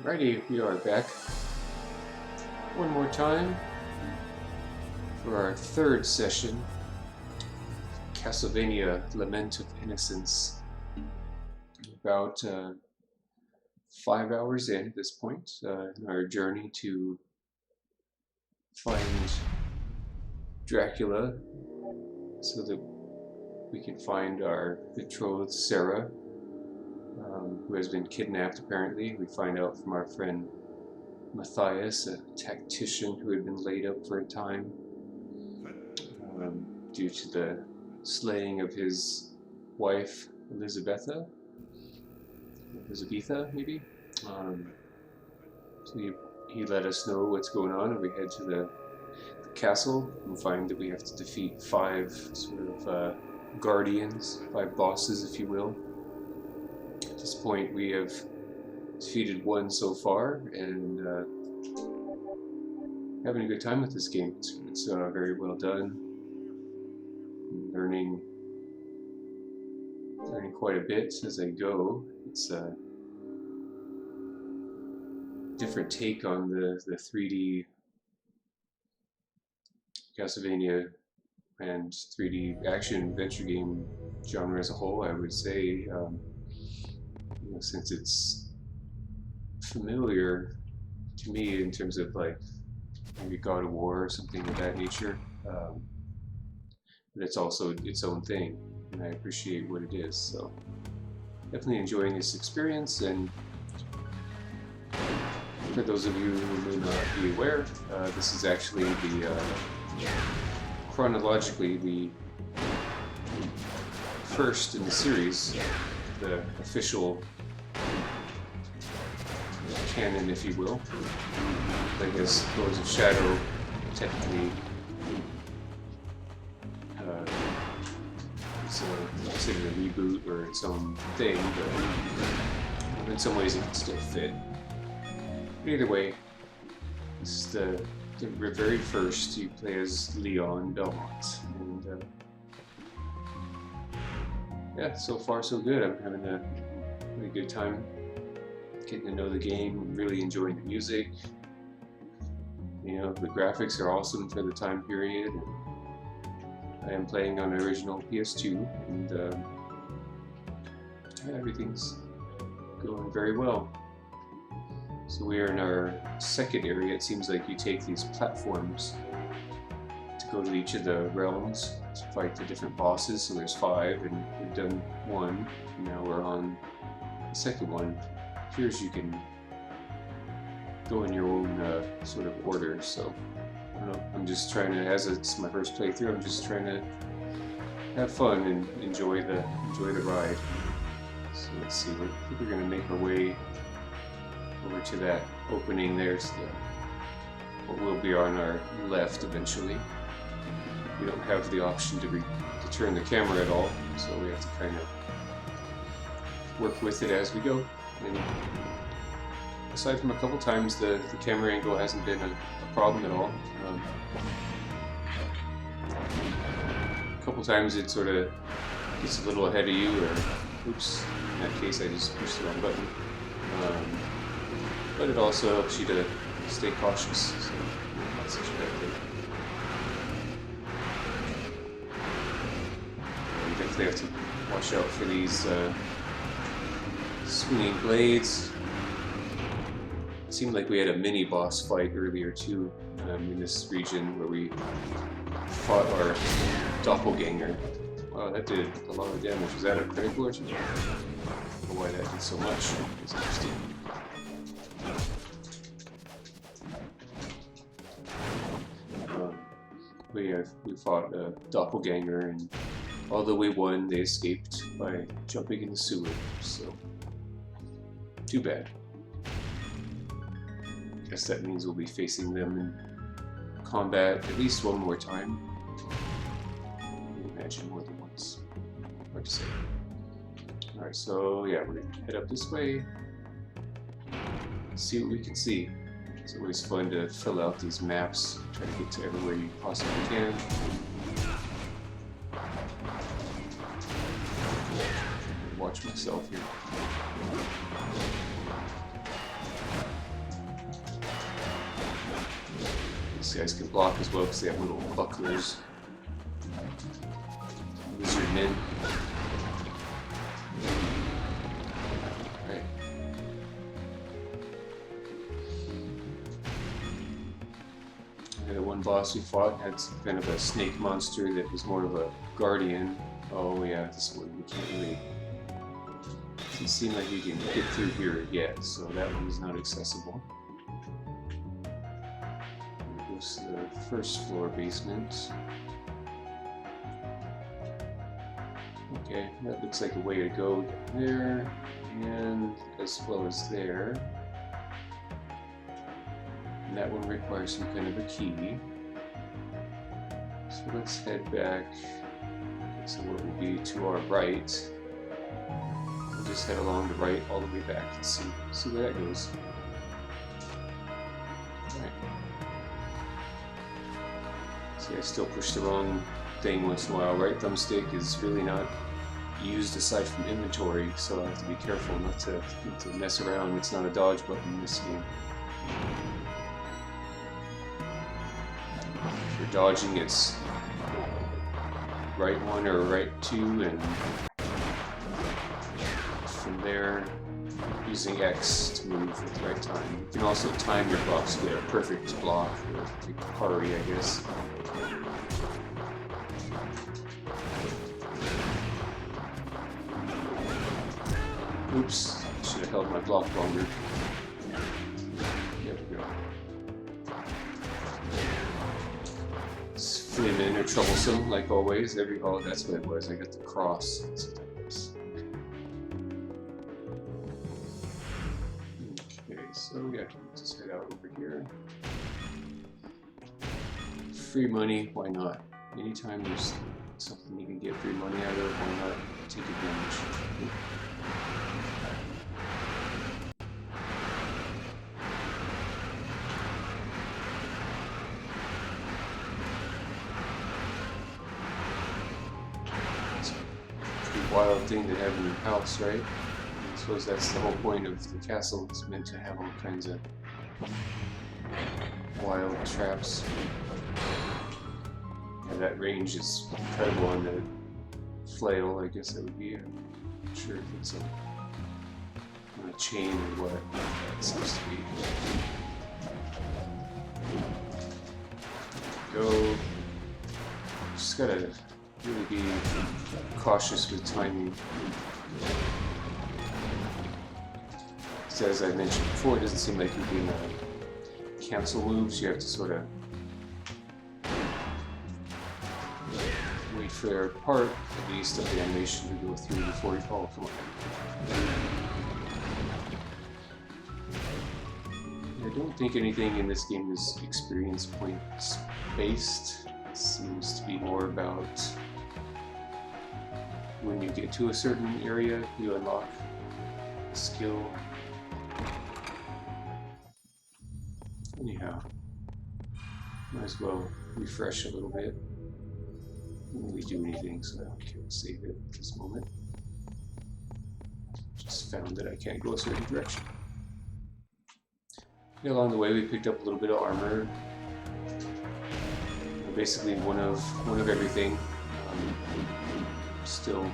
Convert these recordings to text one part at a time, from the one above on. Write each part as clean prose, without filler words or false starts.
Righty, we are back one more time for our third session, Castlevania Lament of Innocence. About 5 hours in at this point in our journey to find Dracula so that we can find our betrothed Sarah, who has been kidnapped apparently. We find out from our friend Matthias, a tactician who had been laid up for a time due to the slaying of his wife Elizabetha, maybe. So he let us know what's going on, and we head to the castle and find that we have to defeat 5 sort of guardians, 5 bosses, if you will. At this point, we have defeated 1 so far, and having a good time with this game. It's very well done. I'm learning quite a bit as I go. It's a different take on the 3D Castlevania and 3D action adventure game genre as a whole, I would say. Since it's familiar to me in terms of like maybe God of War or something of that nature, but it's also its own thing, and I appreciate what it is. So definitely enjoying this experience. And for those of you who may not be aware, this is actually the chronologically the first in the series, the official canon, if you will. I guess Lords of Shadow technically it's considered a reboot or its own thing, but in some ways it can still fit. But either way, this is the very first. You play as Leon Belmont, and yeah, so far so good. I'm having a really good time getting to know the game, really enjoying the music. The graphics are awesome for the time period. I am playing on the original PS2, and yeah, everything's going very well. So we are in our second area. It seems like you take these platforms to go to each of the realms to fight the different bosses. So there's 5, and we've done 1. And now we're on the second one. Here's you can go in your own sort of order. So I don't know. I'm just trying to, as it's my first playthrough, I'm just trying to have fun and enjoy the ride. So let's see. I think we're gonna make our way over to that opening there. So what will be on our left eventually. We don't have the option to turn the camera at all, so we have to kind of work with it as we go. And aside from a couple times, the camera angle hasn't been a problem at all. A couple times it sort of gets a little ahead of you, or oops, in that case I just pushed the wrong button. But it also helps you to stay cautious, so not such a bad thing. You definitely have to watch out for these swinging blades. It seemed like we had a mini boss fight earlier too, in this region where we fought our doppelganger. Wow, that did a lot of damage. Was that a critical or something? I don't know why that did so much. It's interesting. We fought a doppelganger, and although we won, they escaped by jumping in the sewer, so too bad. Guess that means we'll be facing them in combat at least one more time. I imagine more than once. Hard to say. Alright, so yeah, we're gonna head up this way. See what we can see. It's always fun to fill out these maps, try to get to everywhere you possibly can. Watch myself here. These guys can block as well because they have little bucklers. Lizard men. Right. The one boss we fought had kind of a snake monster that was more of a guardian. Oh yeah, this one we can't really. Doesn't seem like you can get through here yet, so that one is not accessible. Goes to the first floor basement. Okay, that looks like a way to go down there, and as well as there. And that one requires some kind of a key. So let's head back. So what will be to our right. We'll just head along the right all the way back and see where that goes. Alright. See, I still push the wrong thing once in a while. Right thumbstick is really not used aside from inventory, so I have to be careful not to mess around. It's not a dodge button in this game. If you're dodging, it's right one or right two, and from there using X to move at the right time. You can also time your blocks to get a perfect block, or perfect parry, I guess. Oops, should have held my block longer. There we go. Fleemen are troublesome, like always. Oh, that's what it was. I got the cross. That's what that was. Okay, so yeah, just head out over here. Free money, why not? Anytime there's something you can get free money out of, why not take advantage? Wild thing to have in your house, right? I suppose that's the whole point of the castle. It's meant to have all kinds of wild traps. Yeah, that range is incredible on the flail. I guess that would be. I'm not sure if it's on a chain or what. It seems to be. Go. Just gotta really be cautious with timing. So as I mentioned before, it doesn't seem like you can cancel moves. You have to sort of wait for their part, at least, of the animation to go through before you fall. Come on. I don't think anything in this game is experience points based. It seems to be more about when you get to a certain area, you unlock a skill. Anyhow, might as well refresh a little bit. Didn't really do anything, so I can't save it at this moment. Just found that I can't go a certain direction. And along the way, we picked up a little bit of armor. Basically, one of everything. Still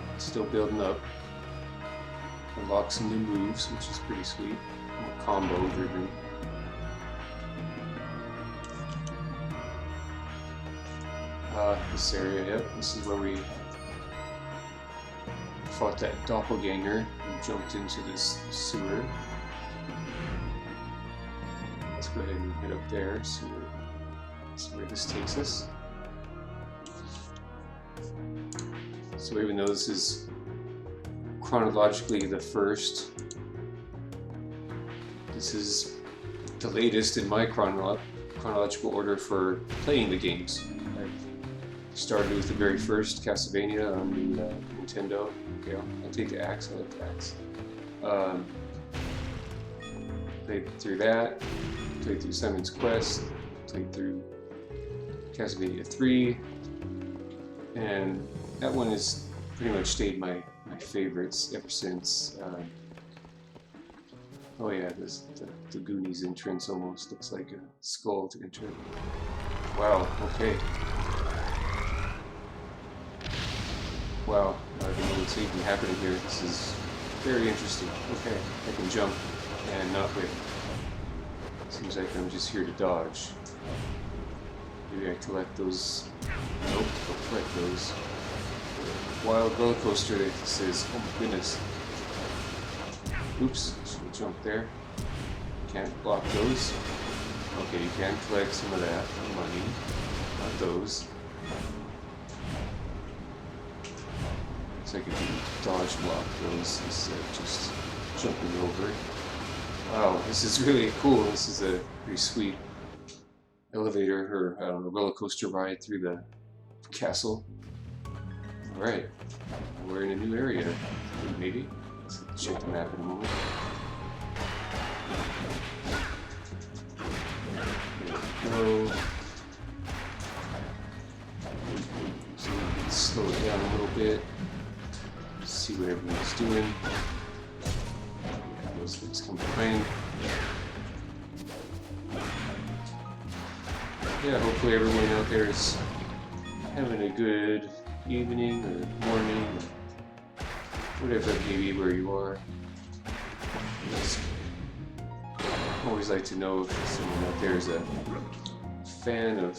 building up. Unlock some new moves, which is pretty sweet. More combo driven. This area, yep, this is where we fought that doppelganger and jumped into this sewer. Let's go ahead and head up there, see where this takes us. So even though this is chronologically the first, this is the latest in my chronological order for playing the games. I started with the very first Castlevania on the Nintendo. Okay, I'll take the axe. I like the axe. Played through that. Played through Simon's Quest. Played through Castlevania 3, and that one has pretty much stayed my favorites ever since. Oh yeah, the Goonies Entrance almost looks like a skull to enter. Wow, okay. Wow, I don't know what's even happening here. This is very interesting. Okay, I can jump and not hit. Seems like I'm just here to dodge. Maybe I collect those. Nope, don't collect those. Wild roller coaster that says, oh my goodness. Oops, should have jumped there. Can't block those. Okay, you can collect some of that money. Not those. Looks like you can dodge block those instead of just jumping over. Wow, this is really cool. This is a pretty sweet elevator or I don't know, roller coaster ride through the castle. Alright, we're in a new area. Maybe? Let's check the map in a moment. There we go. So we can slow it down a little bit. See what everyone's doing. Those things come behind. Yeah, hopefully everyone out there is having a good evening or morning, or whatever it may be where you are. Always like to know if someone out there is a fan of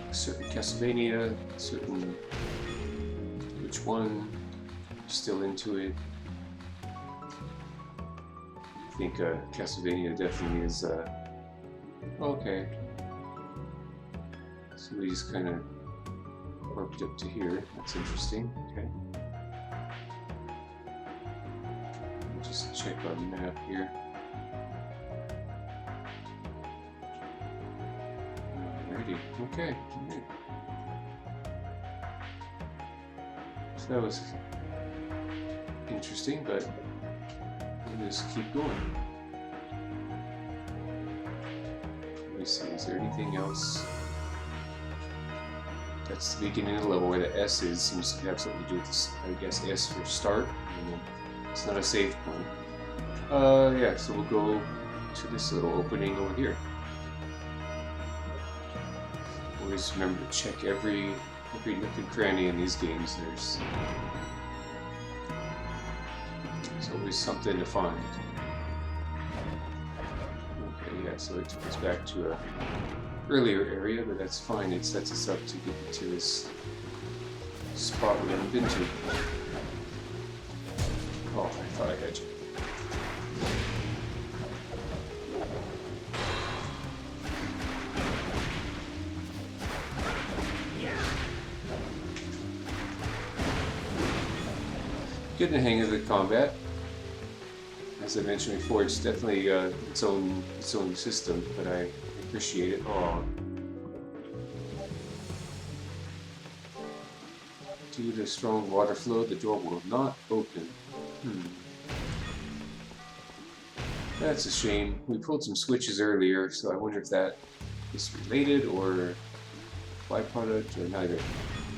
a certain Castlevania, certain which one, still into it. I think Castlevania definitely is okay. So we just kind of worked up to here. That's interesting. Okay. Just check our map here. Alrighty. Okay. Right. So that was interesting, but we'll just keep going. Let me see. Is there anything else? That's the beginning of the level where the S is. Seems to have something to do with this, I guess S for start. And it's not a save point. Yeah, so we'll go to this little opening over here. Always remember to check every nook and cranny in these games. There's always something to find. Okay, yeah, so it took us back to a earlier area, but that's fine. It sets us up to get to this spot we haven't been to. Oh, I thought I had you. Getting the hang of the combat. As I mentioned before, it's definitely its own system, but I appreciate it. Oh. Due to strong water flow, the door will not open. That's a shame. We pulled some switches earlier, so I wonder if that is related or byproduct or neither.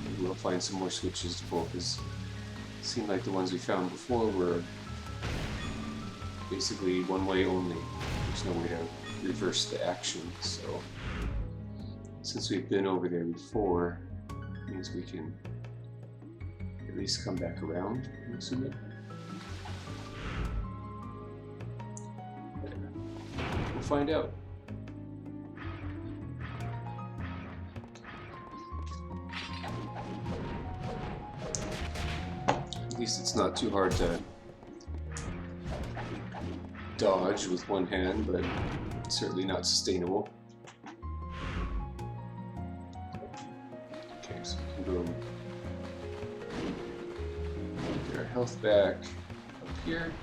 Maybe we'll find some more switches to pull, because it seemed like the ones we found before were basically one way only. There's no way to reverse the action, so since we've been over there before, it means we can at least come back around, I'm assuming. We'll find out. At least it's not too hard to dodge with one hand, but certainly not sustainable. Okay, so we can go get our health back up here.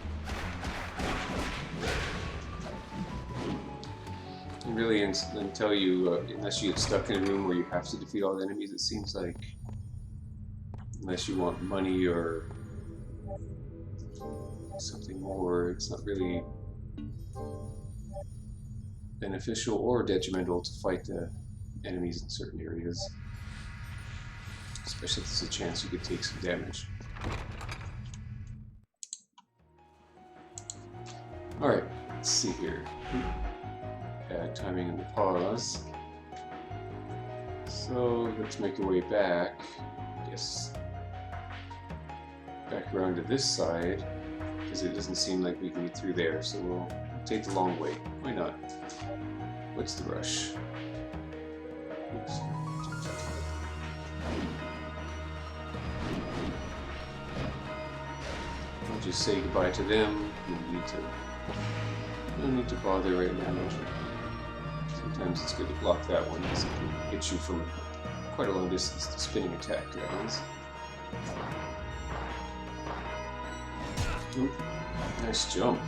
And really, until you, unless you get stuck in a room where you have to defeat all the enemies, it seems like, unless you want money or something more, it's not really beneficial or detrimental to fight the enemies in certain areas, especially if there's a chance you could take some damage. Alright, let's see here. Bad timing in the pause. So let's make our way back. Yes. Back around to this side, because it doesn't seem like we can get through there, so we'll take the long way. Why not? What's the rush? Oops. I'll just say goodbye to them. No need to bother right now. Sometimes it's good to block that one because it can hit you from quite a long distance. The spinning attack, that is. Ooh, nice jump.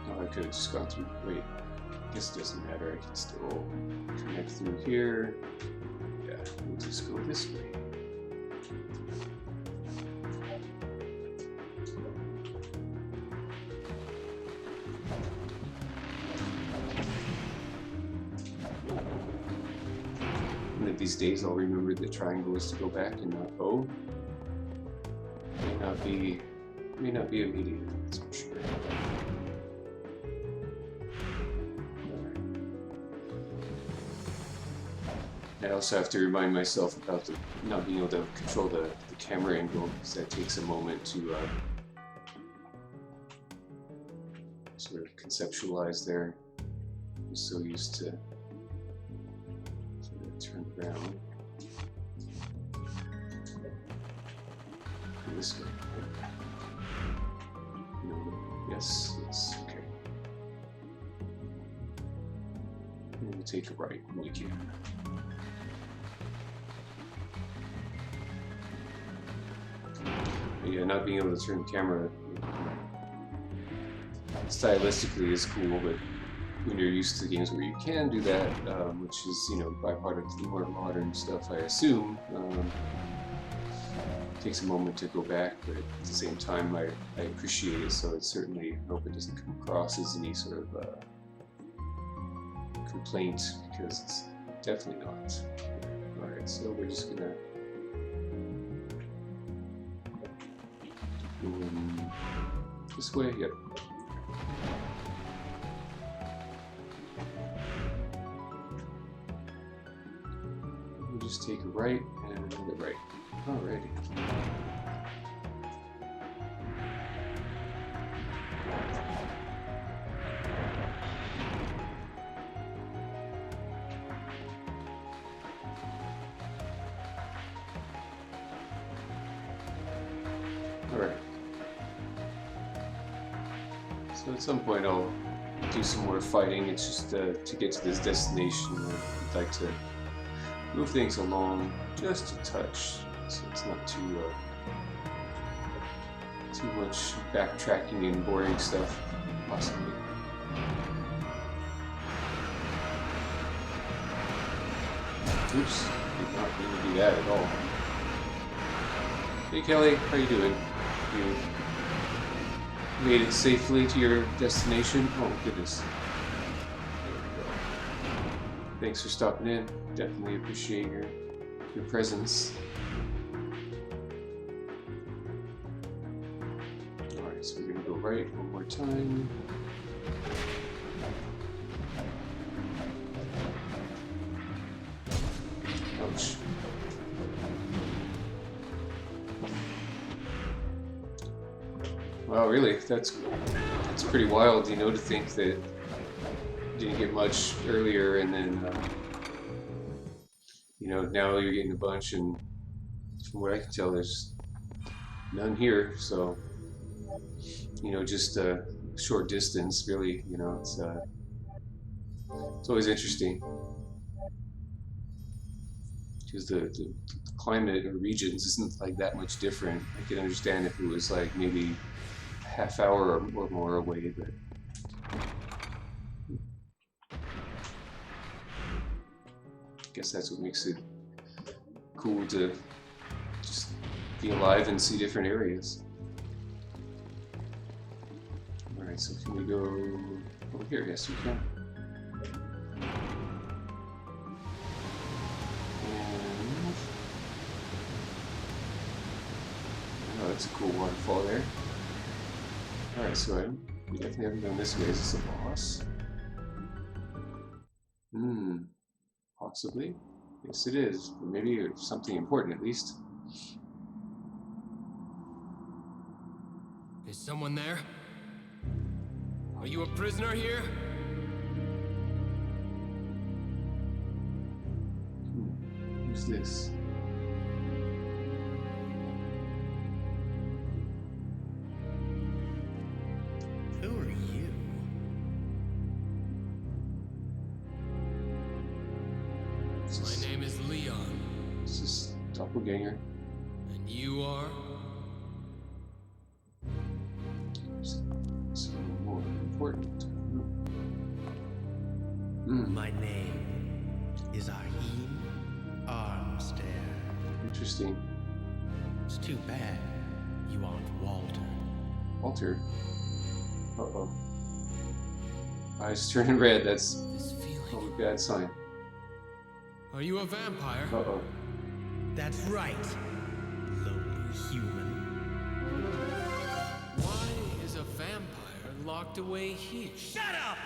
Oh, I could have just gone through. Wait, I guess it doesn't matter. I can still connect through here. Yeah, we'll just go this way. One of these days I'll remember that triangle is to go back and not O. May not be immediate, that's for sure. I also have to remind myself about not being able to control the camera angle, because that takes a moment to sort of conceptualize there. I'm so used to sort of turn around. This way. No, yes, it's okay. And we'll take a right when we can. But yeah, not being able to turn the camera stylistically is cool, but when you're used to games where you can do that, which is, you know, by part of the more modern stuff, I assume, it takes a moment to go back, but at the same time, I appreciate it, so I certainly hope it doesn't come across as any sort of complaint, because it's definitely not. Alright, so we're just gonna this way, yep. We'll just take a right and a right. Alrighty. Alright. So at some point I'll do some more fighting. It's just to get to this destination. I'd like to move things along just a touch, so it's not too much backtracking and boring stuff, possibly. Oops, did not mean to do that at all. Hey Kelly, how you doing? You made it safely to your destination? Oh goodness. There we go. Thanks for stopping in. Definitely appreciate your presence. Alright, so we're gonna go right one more time. Ouch. Wow, really? That's pretty wild, you know, to think that didn't get much earlier, and then you know, now you're getting a bunch, and from what I can tell, there's none here. So, you know, just a short distance, really. You know, it's always interesting because the climate or regions isn't like that much different. I can understand if it was like maybe a half hour or more away, but. I guess that's what makes it cool to just be alive and see different areas. Alright, so can we go over here? Yes, we can. And... oh, that's a cool waterfall there. Alright, so we definitely haven't gone this way. Is this a boss? Hmm, possibly. Yes, it is. Or maybe something important, at least. Is someone there? Are you a prisoner here? Who's this? Who are you? My name is Leon. This is Doppelganger. And you are? So more important. My name is Ahim Armstead. Interesting. It's too bad you aren't Walter. Walter. Uh-oh. Eyes turning red. That's This feeling. a bad sign. Are you a vampire? Uh-oh. That's right, lowly human. Why is a vampire locked away here? Shut up!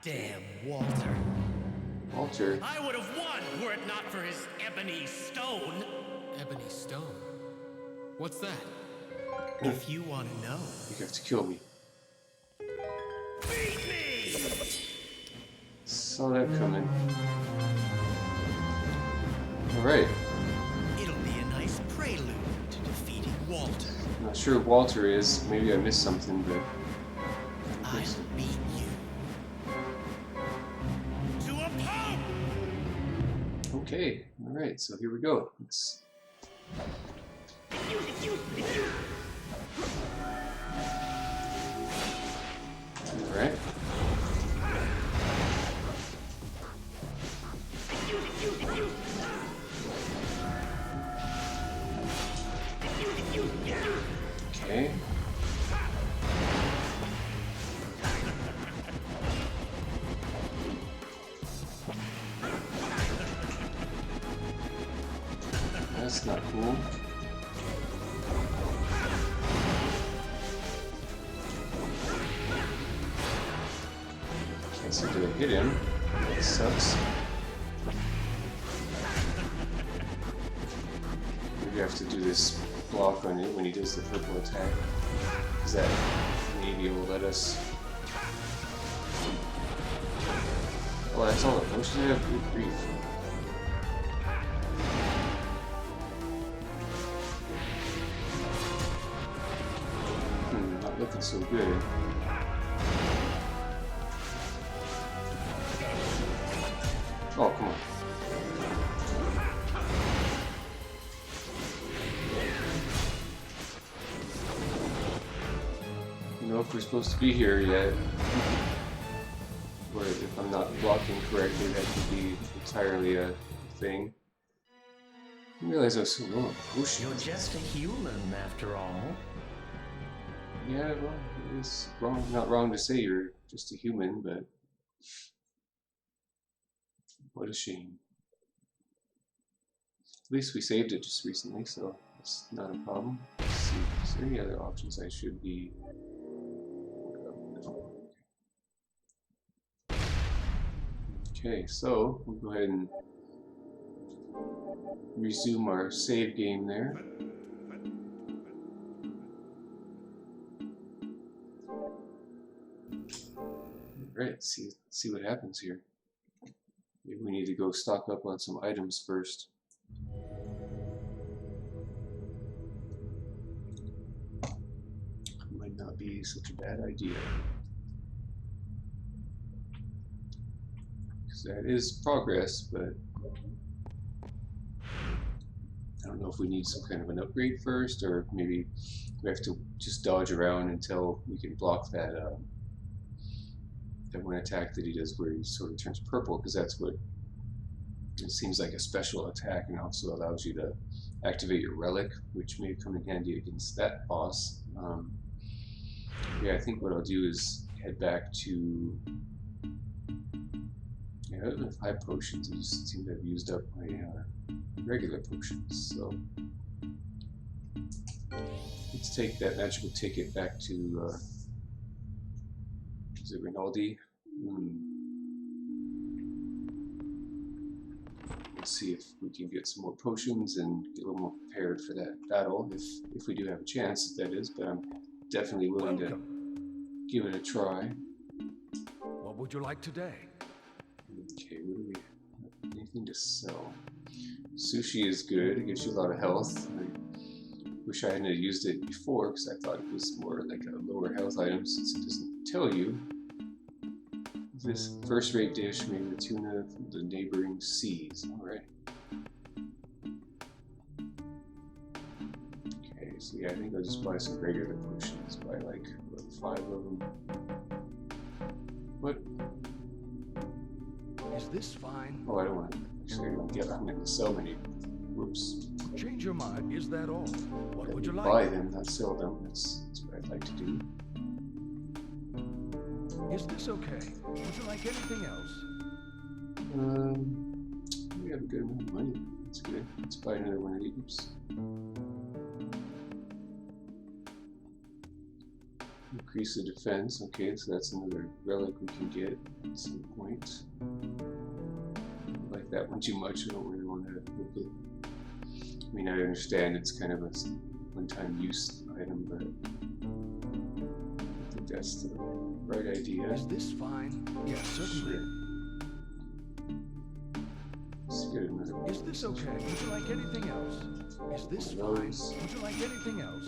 Damn Walter. Walter. I would have won were it not for his Ebony Stone. Ebony Stone. What's that? If you want to know. You have to kill me. Beat me! Saw that coming. Alright. It'll be a nice prelude to defeating Walter. Not sure who Walter is. Maybe I missed something, but I'll beat you. To a pulp! okay. Alright, so here we go. Let's... Alright. Okay. That's not cool. Can't seem to hit him. That sucks. Maybe I have to do this block on it when he does the purple attack. Because that maybe will let us... Oh, that's all the potions I have? Good grief. Not looking so good. Oh, come on. You know if we're supposed to be here yet. Or if I'm not blocking correctly, that could be entirely a thing. I didn't realize I was so low on potions. You're just a human, after all. Yeah, well, it's wrong, not wrong to say you're just a human, but what a shame. At least we saved it just recently, so it's not a problem. Let's see, is there any other options I should be... Okay, so we'll go ahead and resume our save game there. Alright, see what happens here. Maybe we need to go stock up on some items first. Might not be such a bad idea. Because that is progress, but I don't know if we need some kind of an upgrade first, or maybe we have to just dodge around until we can block that that one attack that he does where he sort of turns purple, because that's what it seems like a special attack, and also allows you to activate your relic, which may come in handy against that boss. Yeah, I think what I'll do is head back to... Yeah, I don't have 5 potions. I just seem to have used up my regular potions, so let's take that magical ticket back to is it Rinaldi? Let's see if we can get some more potions and get a little more prepared for that battle, if we do have a chance, that is, but I'm definitely willing to give it a try. What would you like today? Okay, what do we have? Anything to sell? Sushi is good, it gives you a lot of health. I wish I hadn't used it before because I thought it was more like a lower health item since it doesn't tell you. This first-rate dish made with tuna from the neighboring seas. Alright. Okay, so yeah, I think I'll just buy some regular potions. Buy like, what, 5 of them. What? Is this fine? Oh, I don't want to. Actually, I don't get. I'm going to sell many. Whoops. Change your mind. Is that all? What would you like? Buy them, not sell them. That's what I'd like to do. Is this okay? Would you like anything else? We have a good amount of money. That's good. Let's buy another one of these. Increase the defense. Okay, so that's another relic we can get at some point. I don't like that one too much. I don't really want to flip it. I mean, I understand it's kind of a one-time use item, but I think that's the right idea. Is this fine? Yes, certainly. Let's get another one. Is this okay? Would you like anything else? Is this fine? Would you like anything else?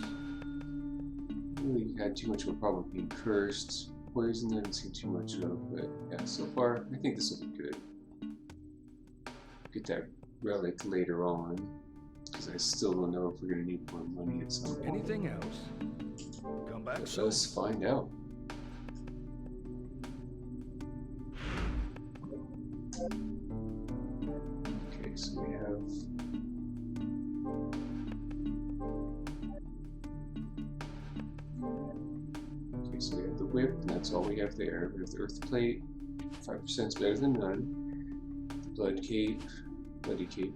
Really had too much of a problem being cursed. Poison I didn't see too much of, but yeah, so far I think this will be good. Get that relic later on, because I still don't know if we're going to need more money at some point. Anything else? Come back soon. Let's find out. Okay, so we have... Okay, so we have the whip, and that's all we have there. We have the earth plate, 5% is better than none. The blood cape, bloody cape.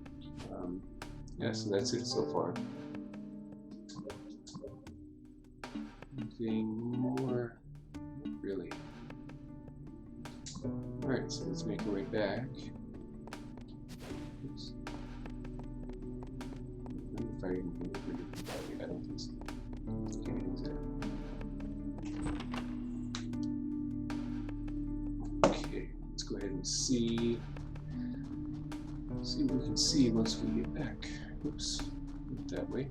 Yeah, so that's it so far. Anything more? Not really. Alright, so let's make our way back. Oops. I don't know if I even I don't think so. Okay, use that. Okay, let's go ahead and see what we can see once we get back. Oops, went that way.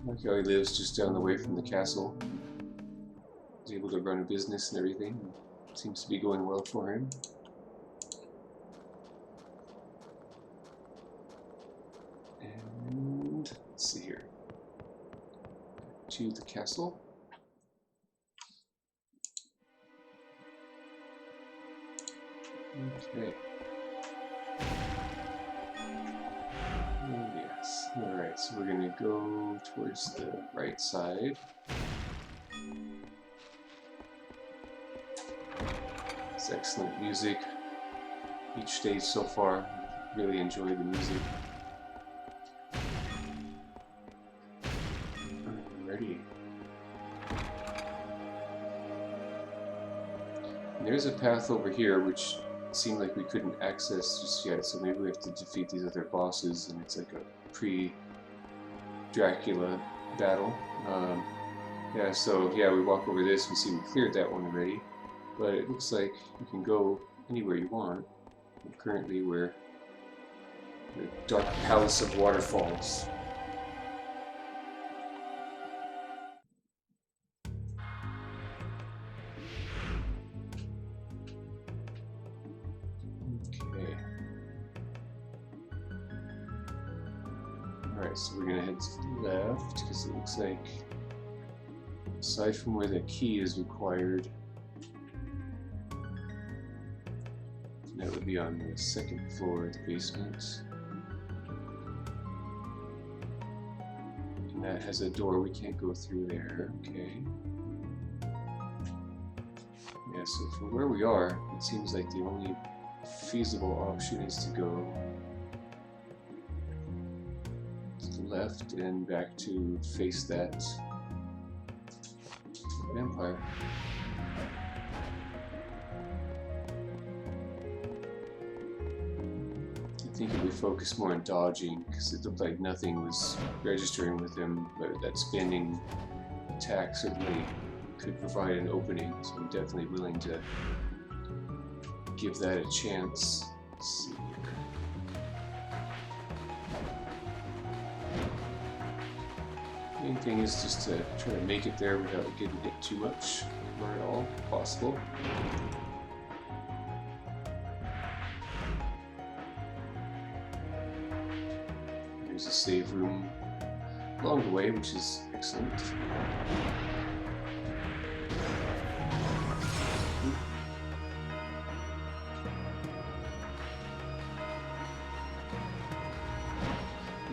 Like how he lives just down the way from the castle. He's able to run a business and everything. Seems to be going well for him. And let's see here. To the castle. Okay. Oh, yes. Alright, so we're gonna go towards the right side. It's excellent music. Each stage so far, really enjoyed the music. Alrighty. And there's a path over here which seemed like we couldn't access just yet, so maybe we have to defeat these other bosses, and it's like a pre-Dracula battle. Yeah, so yeah, we walk over this, we see we cleared that one already, but it looks like you can go anywhere you want. And currently we're in the Dark Palace of Waterfalls. Alright, so we're going to head to the left, because it looks like, aside from where the key is required, that would be on the second floor of the basement. And that has a door, we can't go through there, okay. Yeah, so from where we are, it seems like the only feasible option is to go left and back to face that vampire. think if we focus more on dodging, because it looked like nothing was registering with him, but that spinning attack certainly could provide an opening, so I'm definitely willing to give that a chance. Let's see here. Main thing is just to try to make it there without getting hit too much or at all possible. There's a save room along the way, which is excellent.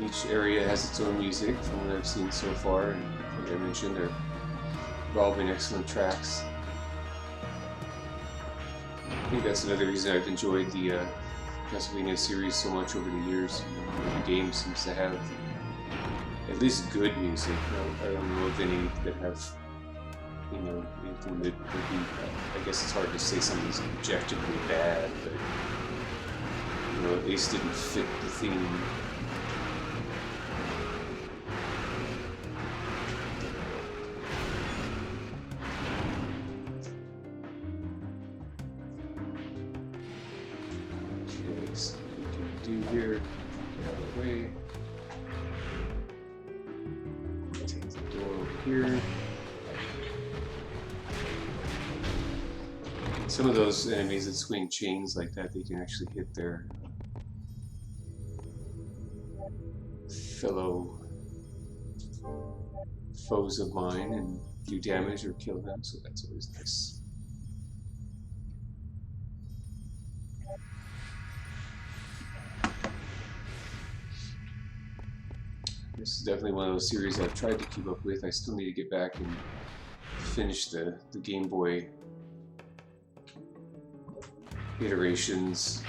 Each area has its own music from what I've seen so far, and like I mentioned, they're all been excellent tracks. I think that's another reason I've enjoyed the Castlevania series so much over the years. You know, the game seems to have at least good music. I don't know of any that have, you know, anything that would be, I guess it's hard to say something's objectively bad, but, you know, at least didn't fit the theme. Here, get out of the way. Take the door over here. Some of those enemies that swing chains like that, they can actually hit their fellow foes of mine and do damage or kill them, so that's always nice. This is definitely one of those series I've tried to keep up with. I still need to get back and finish the Game Boy iterations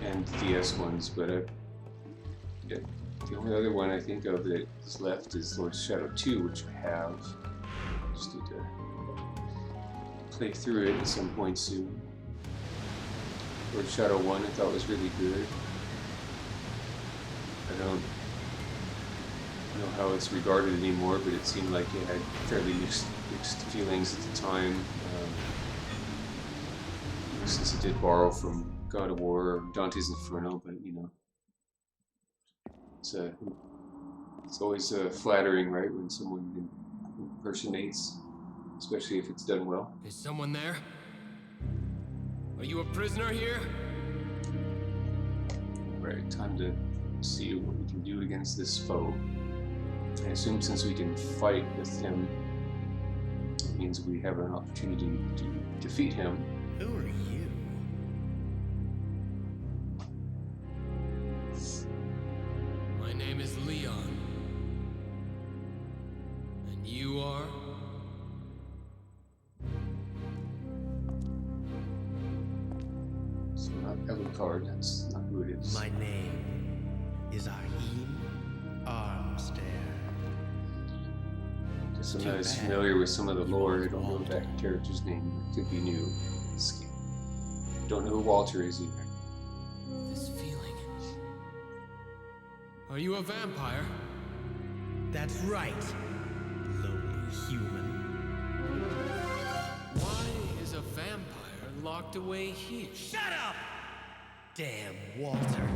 and DS ones, but yeah, the only other one I think of that is left is Lord Shadow 2, which I have. Just need to play through it at some point soon. Lord Shadow 1 I thought was really good. I don't know how it's regarded anymore, but it seemed like it had fairly mixed feelings at the time, since it did borrow from God of War or Dante's Inferno, but you know, it's always flattering, right, when someone impersonates, especially if it's done well. Is someone there? Are you a prisoner here? Right, time to see what we can do against this foe. I assume since we can fight with him, it means we have an opportunity to defeat him. Who are you? My name is Leon. And you are? So not Elucard, that's not who it is. My name is Ahim Armstair. Guess I'm not as familiar with some of the lore. I don't know that character's name. It could be new. Don't know who Walter is either. This feeling. Are you a vampire? That's right, lowly human. Why is a vampire locked away here? Shut up! Damn Walter.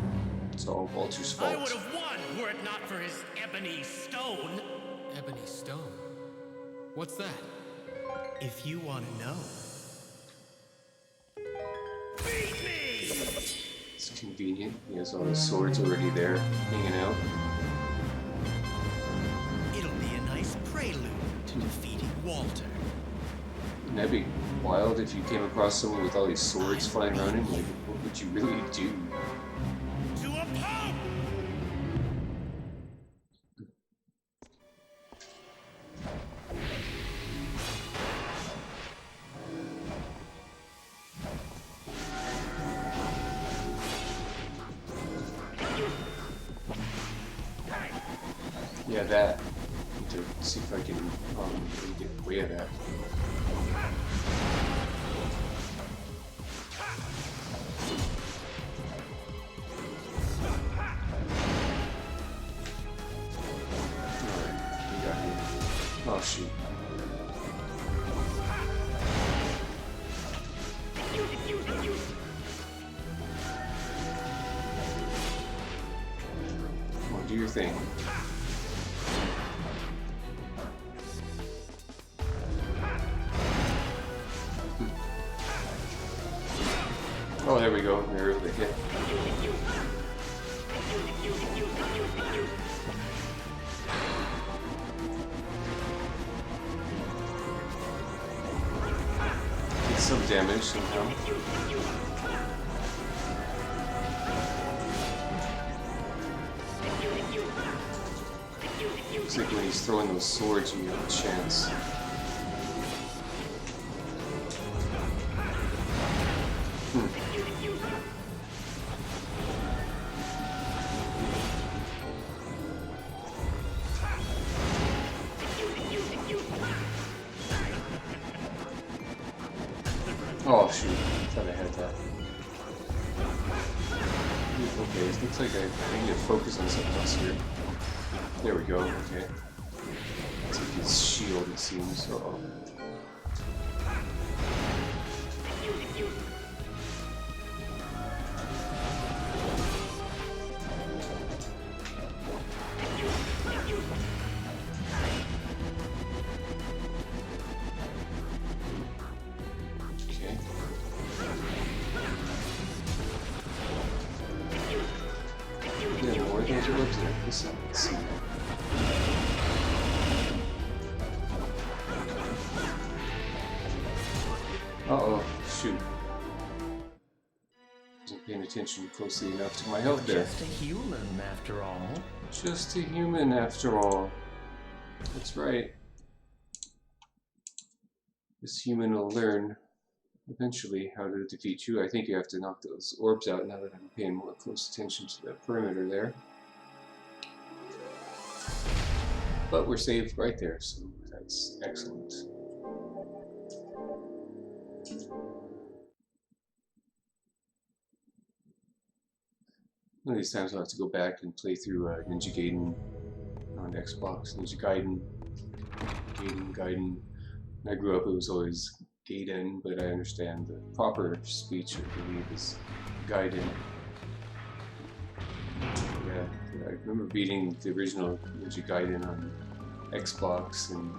It's all Walter's I fault. would have won were it not for his Ebony Stone. Ebony Stone. What's that? If you want to know. Beat me! It's convenient. He has all his swords already there, hanging out. It'll be a nice prelude to defeating Walter. Wouldn't that be wild if you came across someone with all these swords flying around him? Like, what would you really do? To a pope! Yeah, that. To see if I can really get in the way of that. Oh shoot. Come on, do your thing. Oh, there we go. There's the hit. Did some damage somehow. Looks like when he's throwing those swords, you have a chance. Oh shoot, I thought I had that. Okay, it looks like I need to focus on something else here. There we go, okay. It's like his shield, it seems. Uh-oh. Let's see. Uh-oh, shoot. Wasn't paying attention closely enough to my health there. Just a human, after all. Just a human, after all. That's right. This human will learn eventually how to defeat you. I think you have to knock those orbs out now that I'm paying more close attention to the perimeter there. But we're saved right there, so that's excellent. One of these times I'll have to go back and play through Ninja Gaiden on Xbox. Ninja Gaiden. When I grew up, it was always Gaiden, but I understand the proper speech, I believe, is Gaiden. Yeah, I remember beating the original Ninja Gaiden on Xbox, and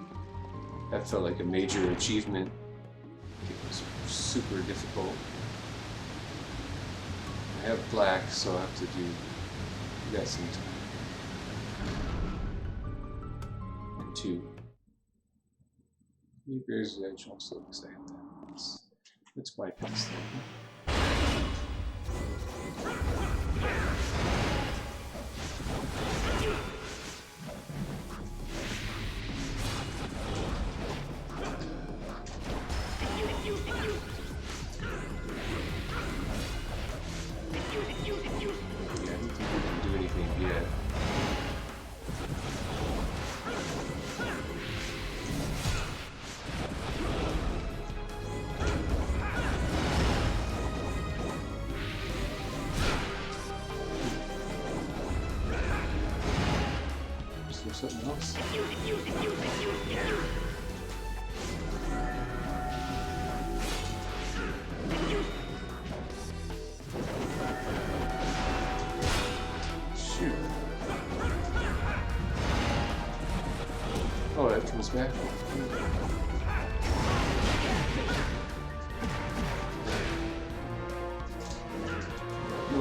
that felt like a major achievement. It was super difficult. I have black, so I'll have to do that sometime. And 2. Bear's Edge also looks like that. Let's bypass that. Something else. Shoot. Oh, that comes back. No,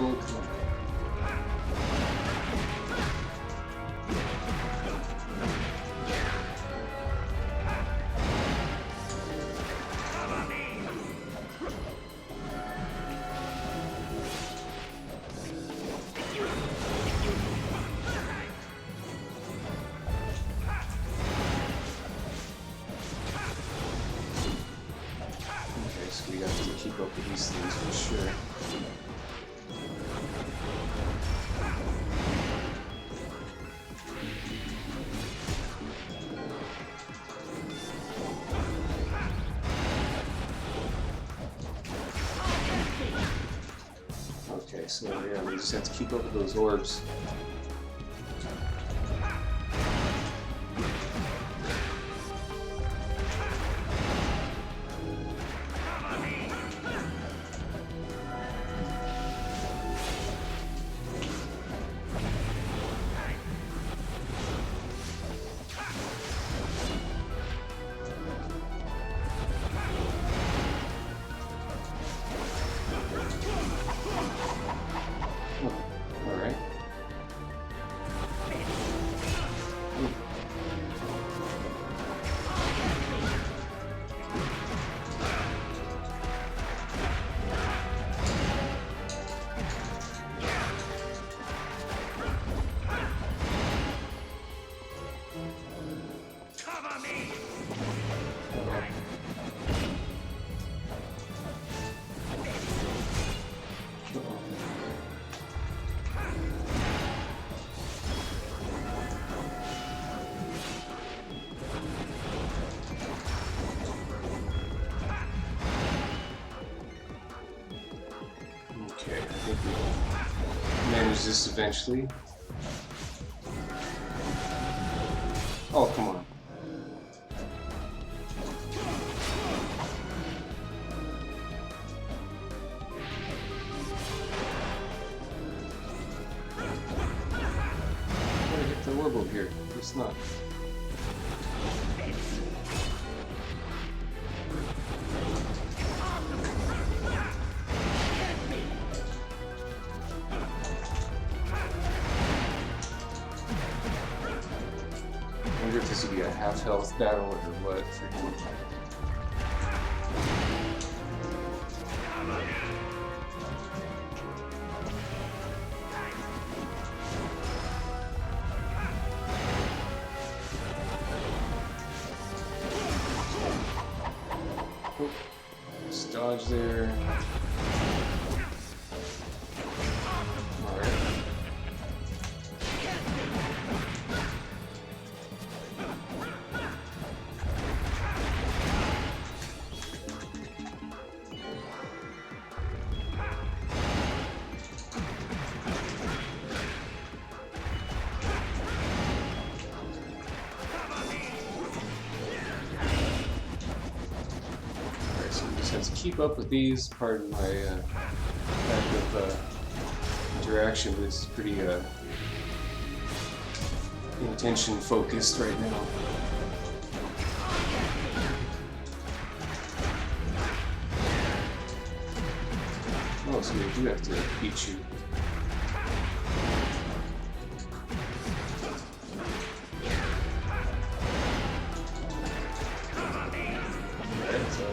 we have to keep up with these things for sure. Okay, so yeah, we just have to keep up with those orbs. Okay, I think we'll manage this eventually. Oh, come on. I'm gonna hit the warble here. It's not. I wonder if this would be a half-health battle or what for him. Oh, let's dodge there. Alright. To keep up with these, pardon my lack of interaction, but it's pretty intention focused right now. Oh, so we do have to beat you.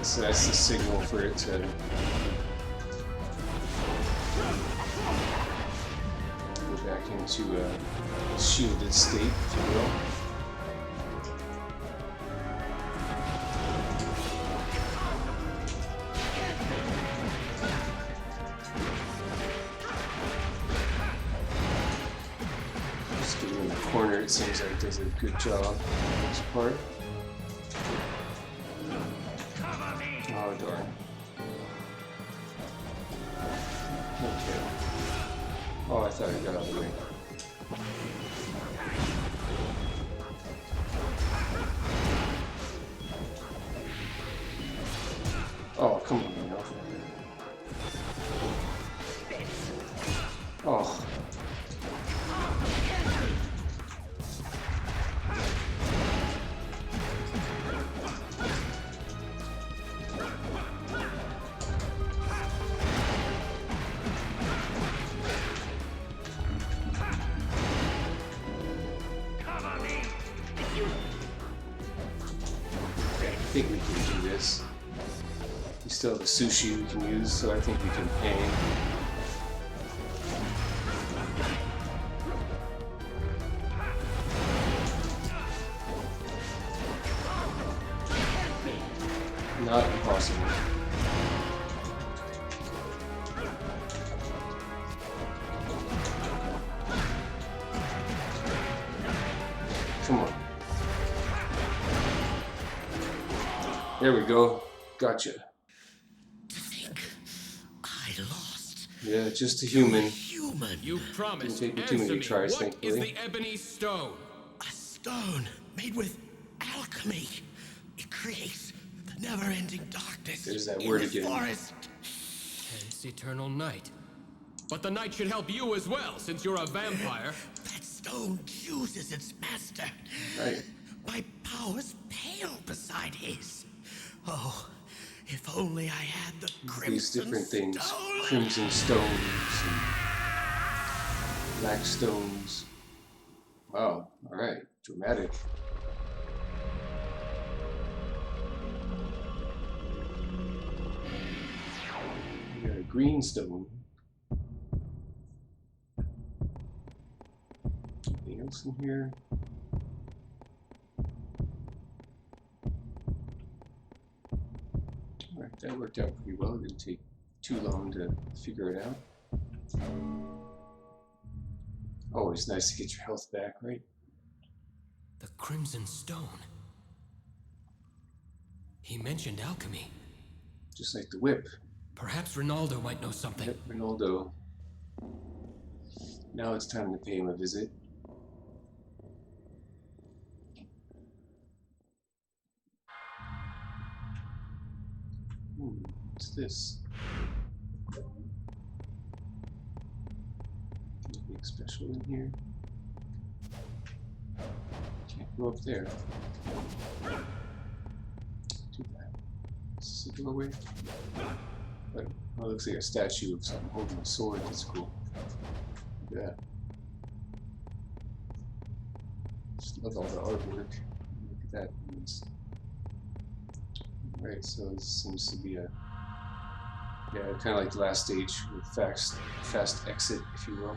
So that's the signal for it to go back into a shielded state, if you will. Just getting in the corner, it seems like it does a good job for this part. Oh, darn. Okay. Oh, I thought I got out of the way. Oh, come on, you know. Oh. I think we can do this. We still have the sushi we can use, so I think we can hang. Not impossible. Come on. There we go. Gotcha. To think I lost. Yeah, just a human. Human. You promised. Didn't take me too many Answer me. tries, What is thankfully. the Ebony Stone? A stone made with alchemy. It creates the never-ending darkness There's that in word the again. forest. Hence eternal night. But the night should help you as well, since you're a vampire. That stone chooses its master. Right. My powers pale beside his. Oh, if only I had the These crimson different things. stone. Crimson stones and black stones. Wow. Alright. Dramatic. We got a green stone. Anything else in here? That worked out pretty well. It didn't take too long to figure it out. Always nice to get your health back, right? The Crimson Stone. He mentioned alchemy. Just like the whip. Perhaps Ronaldo might know something. Yep, Ronaldo. Now it's time to pay him a visit. What's this? Anything special in here? Can't go up there. Too bad. Is this a doorway? But, oh, it looks like a statue of someone holding a sword. That's cool. Look at that. Just love all the artwork. Look at that. Right, so this seems to be a, yeah, kind of like the last stage with fast exit, if you will.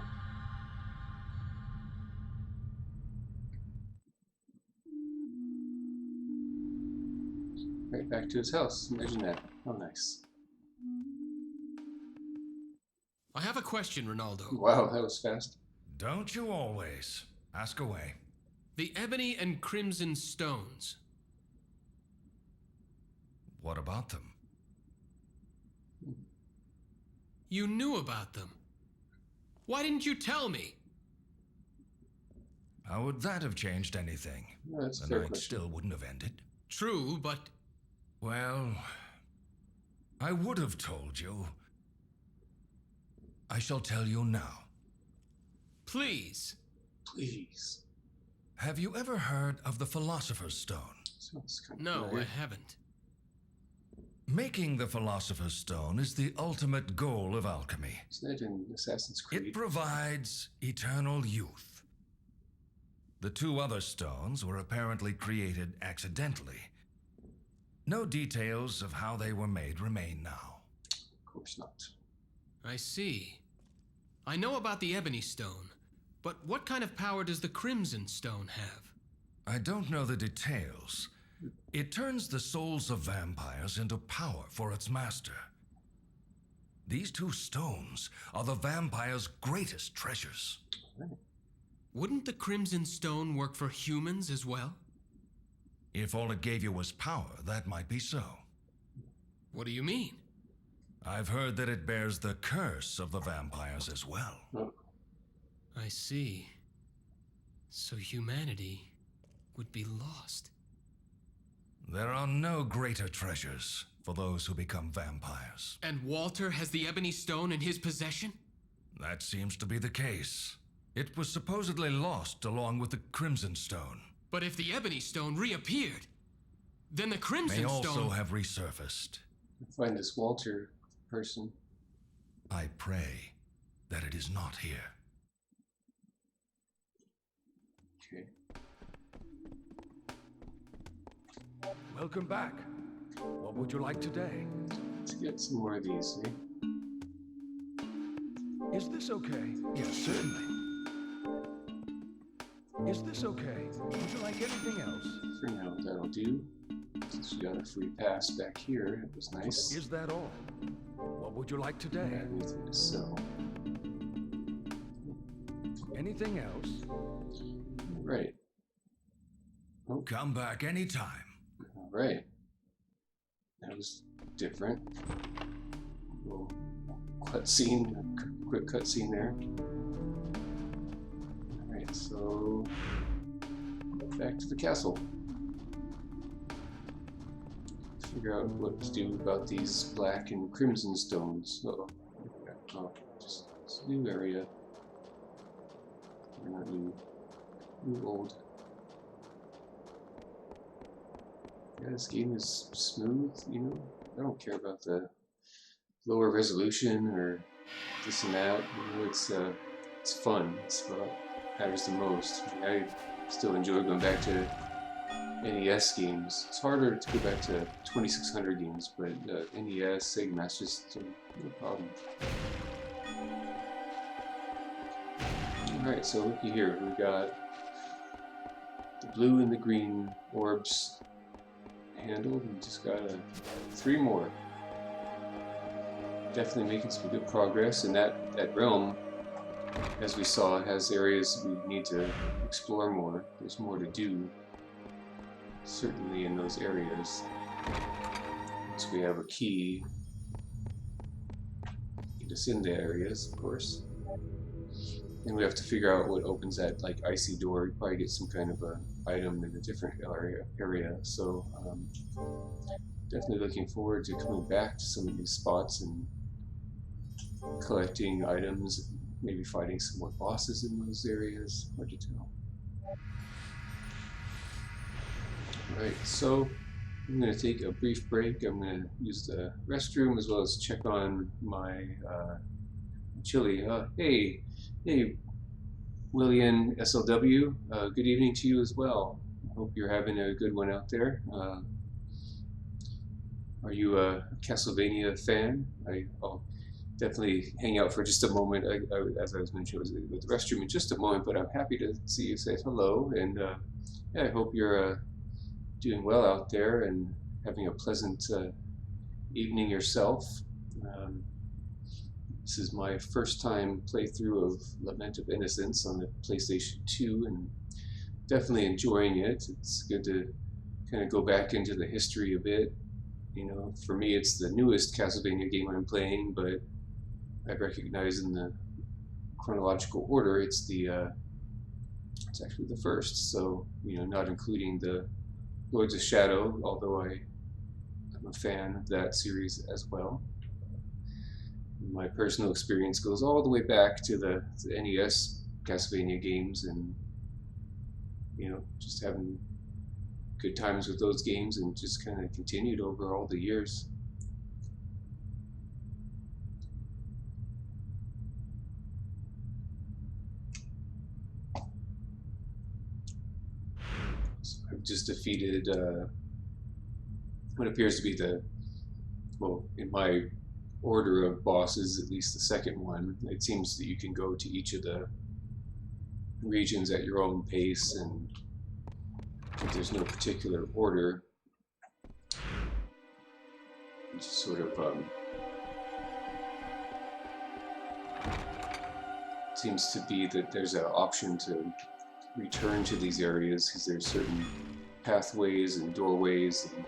Right back to his house. Imagine that. How nice. I have a question, Ronaldo. Wow, that was fast. Don't you always? Ask away. The Ebony and Crimson Stones. What about them? You knew about them. Why didn't you tell me? How would that have changed anything? No, that's a The fair night question. still wouldn't have ended. True, but Well, I would have told you. I shall tell you now. please. Please. Have you ever heard of the Philosopher's Stone? Sounds kind of No, familiar. I haven't. Making the Philosopher's Stone is the ultimate goal of alchemy. Isn't that in Assassin's Creed? It provides eternal youth. The two other stones were apparently created accidentally. No details of how they were made remain now. Of course not. I see. I know about the Ebony Stone, but what kind of power does the Crimson Stone have? I don't know the details. It turns the souls of vampires into power for its master. These two stones are the vampire's greatest treasures. Wouldn't the Crimson Stone work for humans as well? If all it gave you was power, that might be so. What do you mean? I've heard that it bears the curse of the vampires as well. Oh, I see. So humanity would be lost. There are no greater treasures for those who become vampires. And Walter has the Ebony Stone in his possession? That seems to be the case. It was supposedly lost along with the Crimson Stone. But if the Ebony Stone reappeared, then the May Crimson also Stone... have resurfaced. find this Walter person. I pray that it is not here. Okay. Welcome back. What would you like today? Let's get some more of these, eh? Is this okay? Yes, certainly. Is this okay? Would you like anything else? For now, that'll do. Since we got a free pass back here, it was nice. Is that all? What would you like today? Anything to sell. Anything else? Right. Oh, Come back anytime. all right. That was different. Little cutscene, quick cutscene there. All right, so back to the castle. Figure out what to do about these black and crimson stones. Uh-oh. Oh, just it's a new area. They're not new. New old. Yeah, this game is smooth, you know. I don't care about the lower resolution or this and that. You know, it's fun. It's what matters the most. I still enjoy going back to NES games. It's harder to go back to 2600 games, but NES, Sega Master System, no problem. Alright, so looky here. We got the blue and the green orbs handled. We just got 3 more. definitely making some good progress, and that realm, as we saw, has areas we need to explore more. There's more to do, certainly in those areas. So we have a key. Get us in the areas, of course. And we have to figure out what opens that like icy door. You probably get some kind of a item in a different area. So definitely looking forward to coming back to some of these spots and collecting items, maybe fighting some more bosses in those areas. Hard to tell. Alright, so I'm going to take a brief break. I'm going to use the restroom as well as check on my chili. Hey, William SLW. Good evening to you as well. I hope you're having a good one out there. Are you a Castlevania fan? I'll definitely hang out for just a moment. As I was mentioning, I was with the restroom in just a moment, but I'm happy to see you say hello. And yeah, I hope you're doing well out there and having a pleasant evening yourself. This is my first time playthrough of Lament of Innocence on the PlayStation 2, and definitely enjoying it. It's good to kind of go back into the history a bit. You know, for me, it's the newest Castlevania game I'm playing, but I recognize in the chronological order, it's actually the first. So, you know, not including the Lords of Shadow, although I'm a fan of that series as well. My personal experience goes all the way back to the NES Castlevania games, and you know, just having good times with those games, and just kind of continued over all the years. So I've just defeated what appears to be well, in my order of bosses, at least the second one. It seems that you can go to each of the regions at your own pace, and there's no particular order. It just sort of seems to be that there's an option to return to these areas because there's certain pathways and doorways and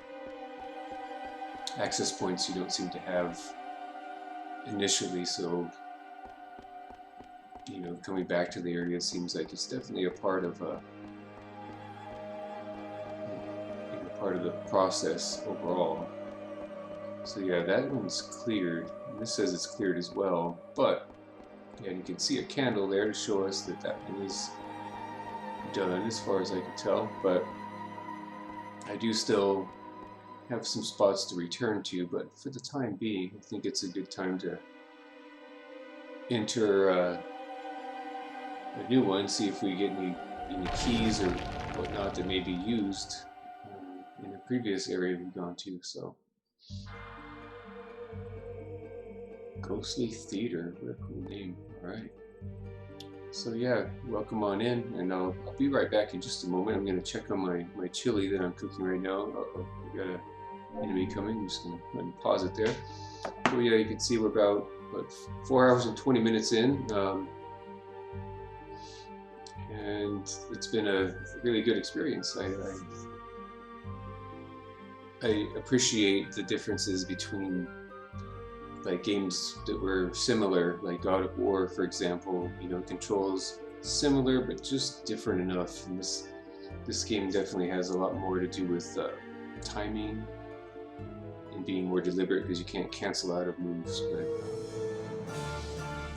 access points you don't seem to have initially, so you know, coming back to the area seems like it's definitely a part of the process overall. So yeah, that one's cleared. This says it's cleared as well, but yeah, you can see a candle there to show us that that one is done as far as I can tell, but I do still have some spots to return to, but for the time being, I think it's a good time to enter a new one, see if we get any keys or whatnot that may be used in the previous area we've gone to. So, Ghostly Theater, what a cool name. Alright. So yeah, welcome on in, and I'll be right back in just a moment. I'm going to check on my chili that I'm cooking right now. Uh-oh, we got an enemy coming. I'm just going to go ahead and pause it there. So yeah, you can see we're about 4 hours and 20 minutes in. And it's been a really good experience. I appreciate the differences between like games that were similar, like God of War, for example. You know, controls similar but just different enough. And this game definitely has a lot more to do with timing and being more deliberate because you can't cancel out of moves. But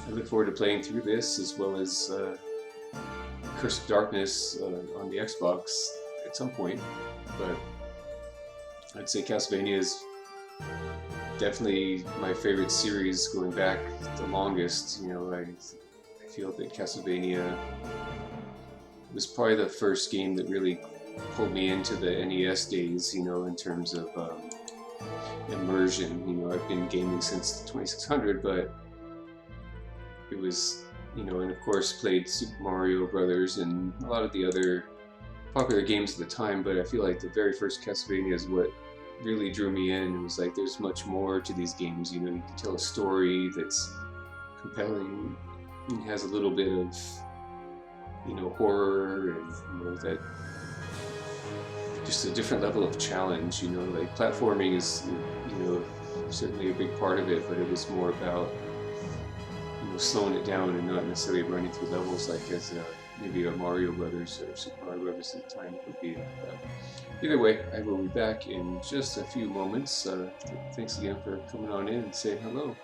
I look forward to playing through this as well as Curse of Darkness on the Xbox at some point. But I'd say Castlevania is definitely my favorite series going back the longest. You know, I feel that Castlevania was probably the first game that really pulled me into the NES days, you know, in terms of immersion. You know, I've been gaming since 2600, but it was, you know, and of course played Super Mario Brothers and a lot of the other popular games at the time, but I feel like the very first Castlevania is what really drew me in. It was like there's much more to these games. You know, you can tell a story that's compelling. It has a little bit of, you know, horror and, you know, that just a different level of challenge. You know, like platforming is, you know, certainly a big part of it, but it was more about, you know, slowing it down and not necessarily running through levels like as maybe a Mario Brothers or Super Mario Brothers at the time would be. Either way, I will be back in just a few moments. Thanks again for coming on in and saying hello.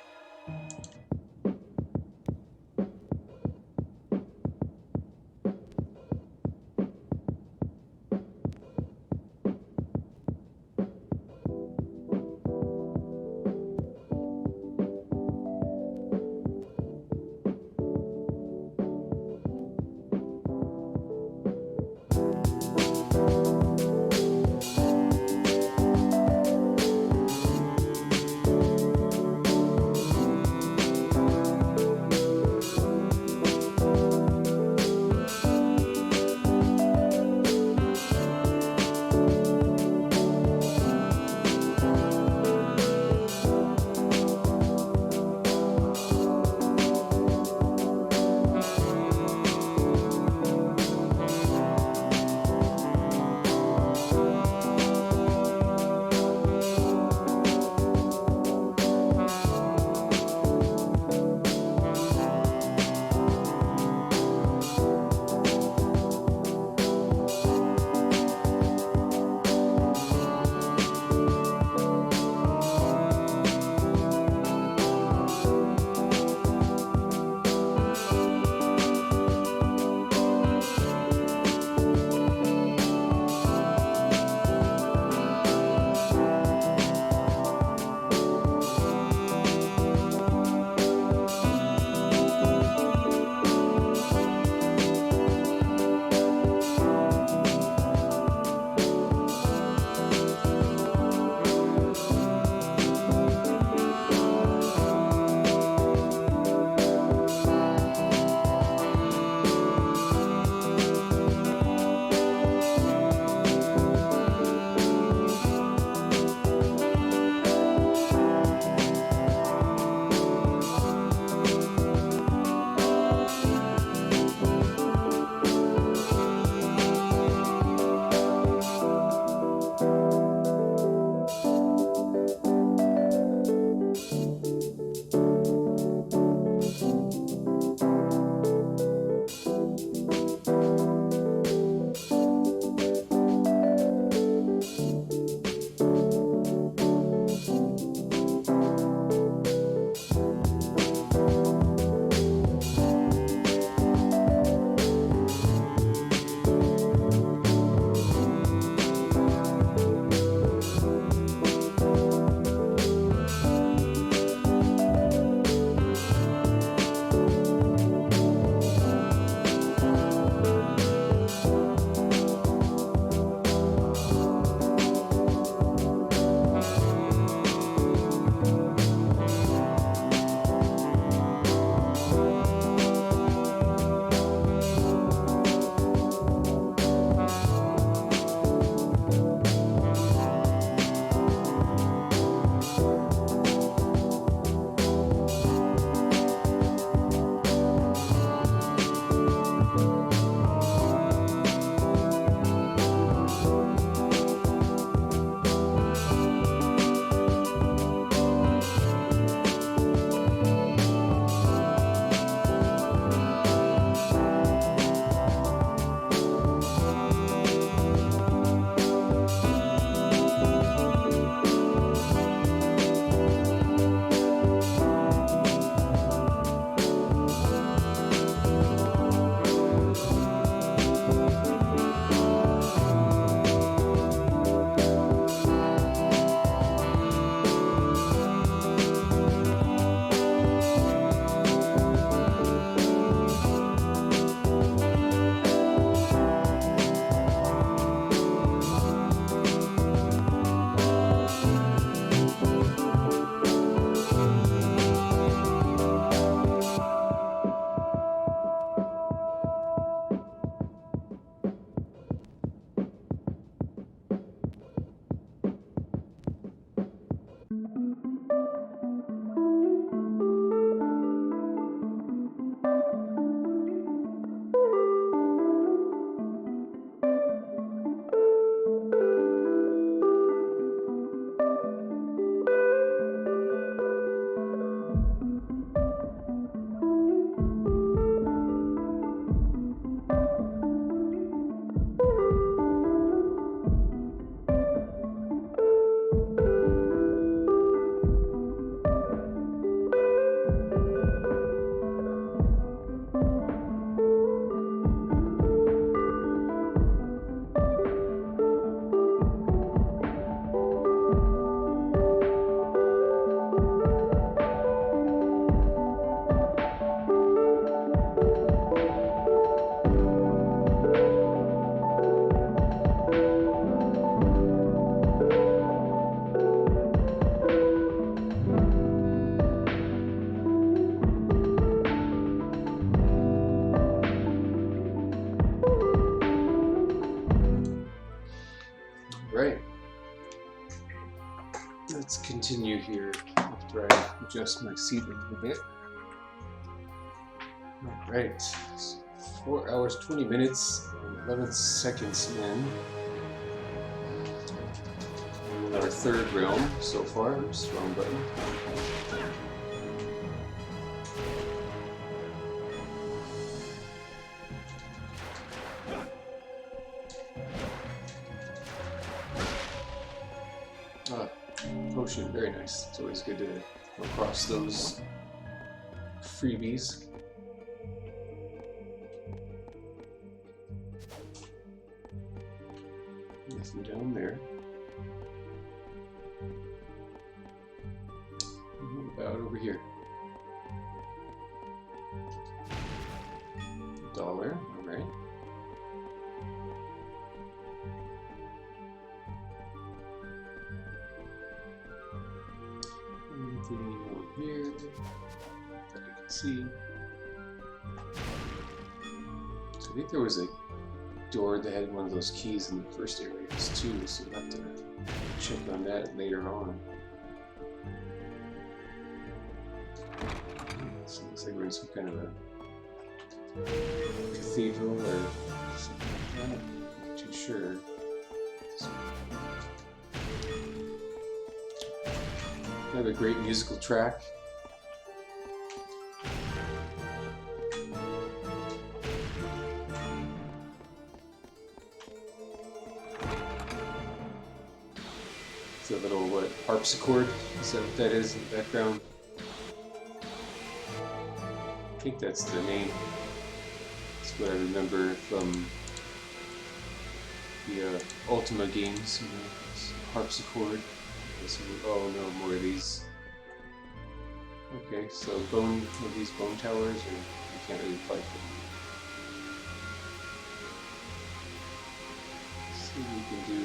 Right. Let's continue here after I adjust my seat a little bit. Alright. 4 hours, 20 minutes, and 11 seconds in. And our third realm so far. Oops, wrong button. Potion, very nice. It's always good to come across those freebies. Nothing down there. What about over here? $1, alright. Anything over here that I can see? So I think there was a door that had one of those keys in the first areas too, so we'll have to check on that later on. So it looks like we're in some kind of a cathedral or something like that. I'm not too sure. Another great musical track. It's a little, what, harpsichord? Is that what that is in the background? I think that's the name. That's what I remember from the Ultima games, you know, it's harpsichord. Oh no, more of these. Okay, so these bone towers, or you can't really fight them. Let's see what we can do.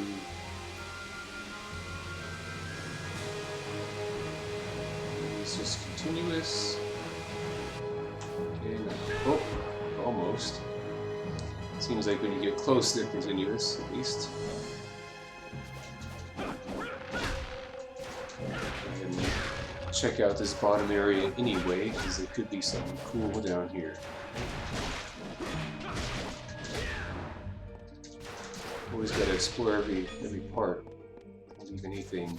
It's just continuous. Okay, oh, almost. Seems like when you get close, they're continuous, at least. Check out this bottom area anyway, because there could be something cool down here. Always got to explore every part. Don't leave anything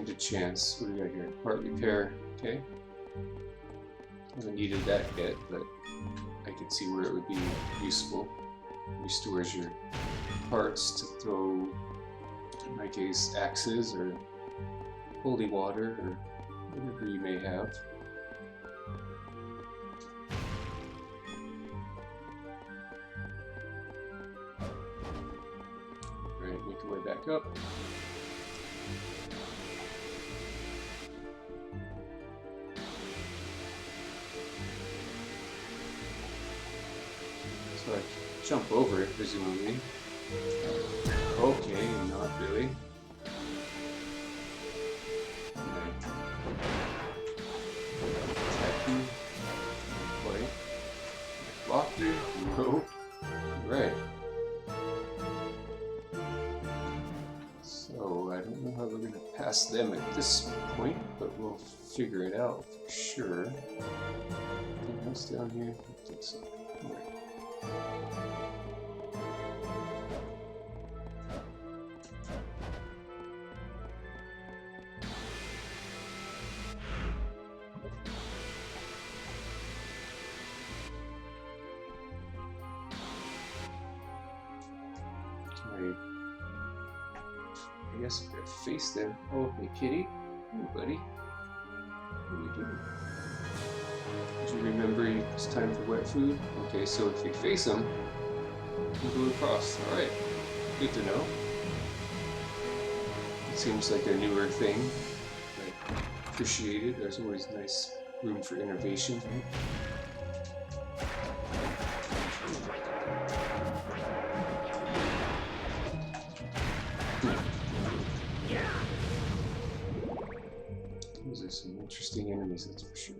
to chance. What do we got here? Part repair. Okay. Haven't needed that yet, but I could see where it would be useful. Restores your parts to throw, in my case, axes or holy water or whatever you may have. Alright, make our way back up. So I jump over it, presumably. Okay, not really. Block you? No. Right. So, I don't know how we're going to pass them at this point, but we'll figure it out for sure. Anything else down here? I don't think so. Right. I guess I'm gonna face them. Oh, hey kitty. Hey buddy. What are you doing? Did you remember it's time for wet food? Okay, so if you face them, you can go across. Alright. Good to know. It seems like a newer thing. I appreciate it. There's always nice room for innovation. Right? Those are some interesting enemies, that's for sure.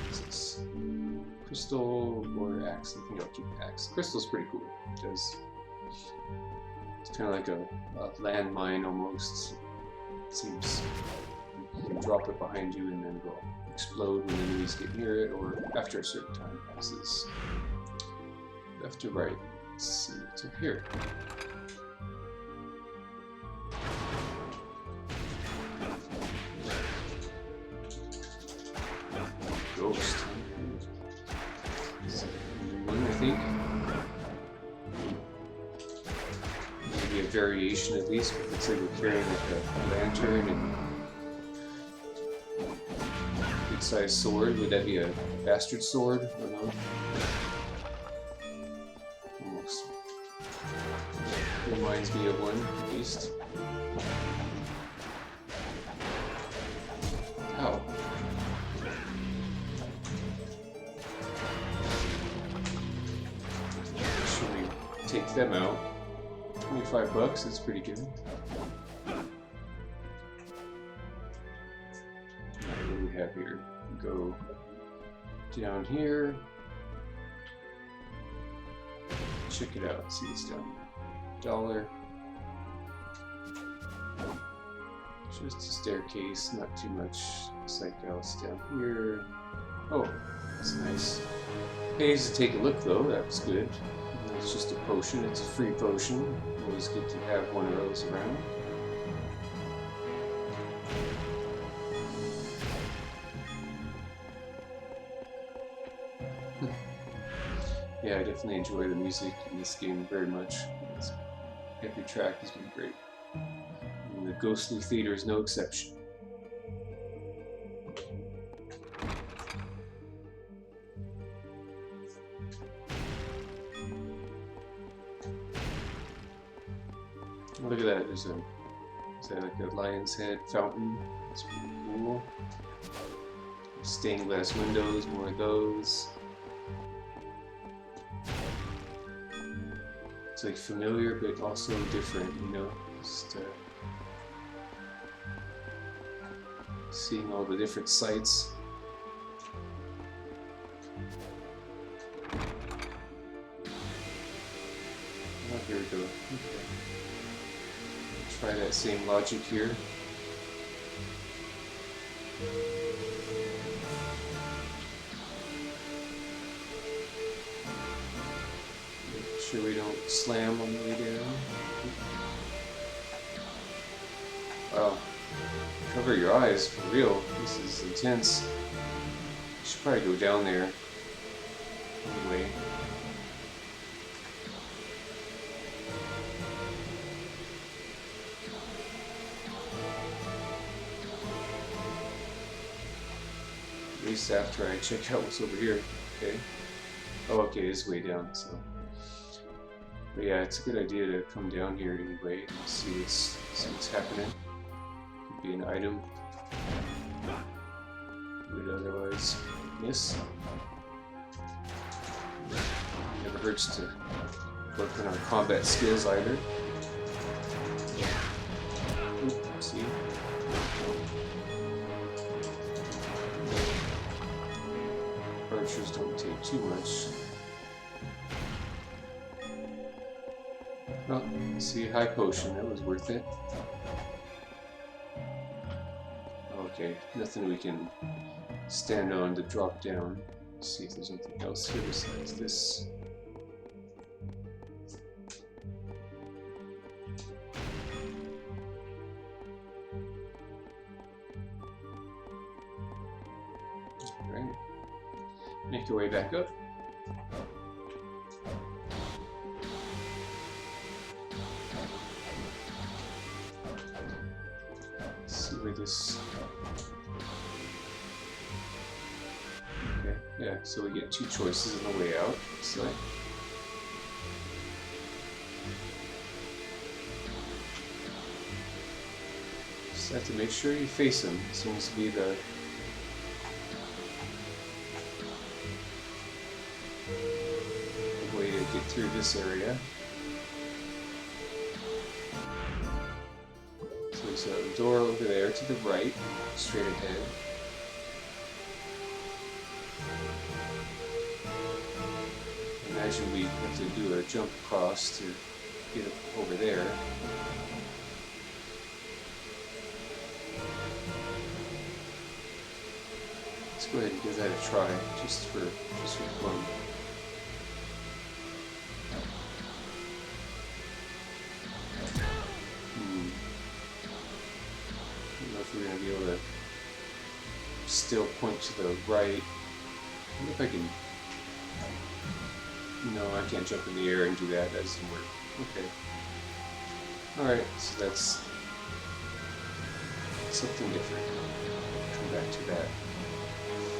What's this? Crystal or axe? I think I'll keep axe. Crystal's pretty cool. It's kind of like a landmine almost. It seems you can drop it behind you and then it'll explode when enemies get near it, or after a certain time passes. Left to right. Let's see what's up here. Ghost. One, I think. Maybe a variation of these. It looks like we're carrying like a lantern and a good-sized sword. Would that be a bastard sword? I don't know. Almost reminds me of one, at least. Ow. Should we take them out? $25, that's pretty good. Alright, what do we have here? Go down here. Check it out, see what's down here. $1. Just a staircase, not too much psych else down here. Oh, that's nice. Pays to take a look though, that's good. It's just a potion, it's a free potion. Always good to have one of those around. Yeah, I definitely enjoy the music in this game very much. Every track has been great. And the Ghostly Theater is no exception. Look at that, is that like a lion's head fountain? That's pretty cool. Stained glass windows, more of those. It's like familiar, but also different, you know? Just seeing all the different sights. Oh, here we go. Okay. Try that same logic here. Make sure we don't slam on the way down. Wow. Cover your eyes, for real. This is intense. Should probably go down there. Anyway. At least after I check out what's over here. Okay. Oh, okay, it's way down, so. But yeah, it's a good idea to come down here anyway and see what's happening. Could be an item. Would otherwise miss. Never hurts to work on our combat skills either. Oop, see? Archers don't take too much. Oh, see, high potion, that was worth it. Okay, nothing we can stand on to drop down. Let's see if there's anything else here besides this. Alright. Make your way back up. See where this... Okay, yeah, so we get two choices on the way out, looks like. Just have to make sure you face them. Seems to be the way to get through this area. So there's a door over there to the right, straight ahead. imagine we have to do a jump across to get up over there. Let's go ahead and give that a try, just for fun. I don't know if we're going to be able to still point to the right. I wonder if I can... No, I can't jump in the air and do that. That doesn't work. Okay. Alright, so that's something different. Come back to that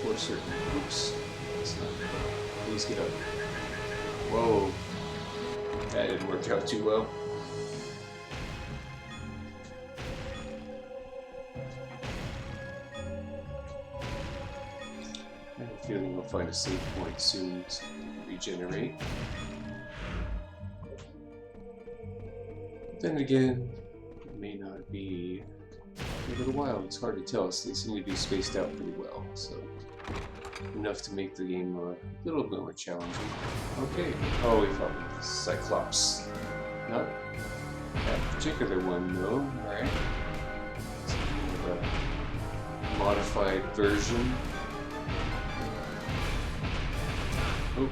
for certain. Oops. That's not... Please get up. Whoa. That didn't work out too well. I have a feeling we'll find a save point soon to regenerate. Then again, it may not be for a little while. It's hard to tell. They seem to be spaced out pretty well, so enough to make the game a little bit more challenging. Okay. Oh, we found the Cyclops. Not that particular one, though. Alright. It's kind of a modified version. Oh.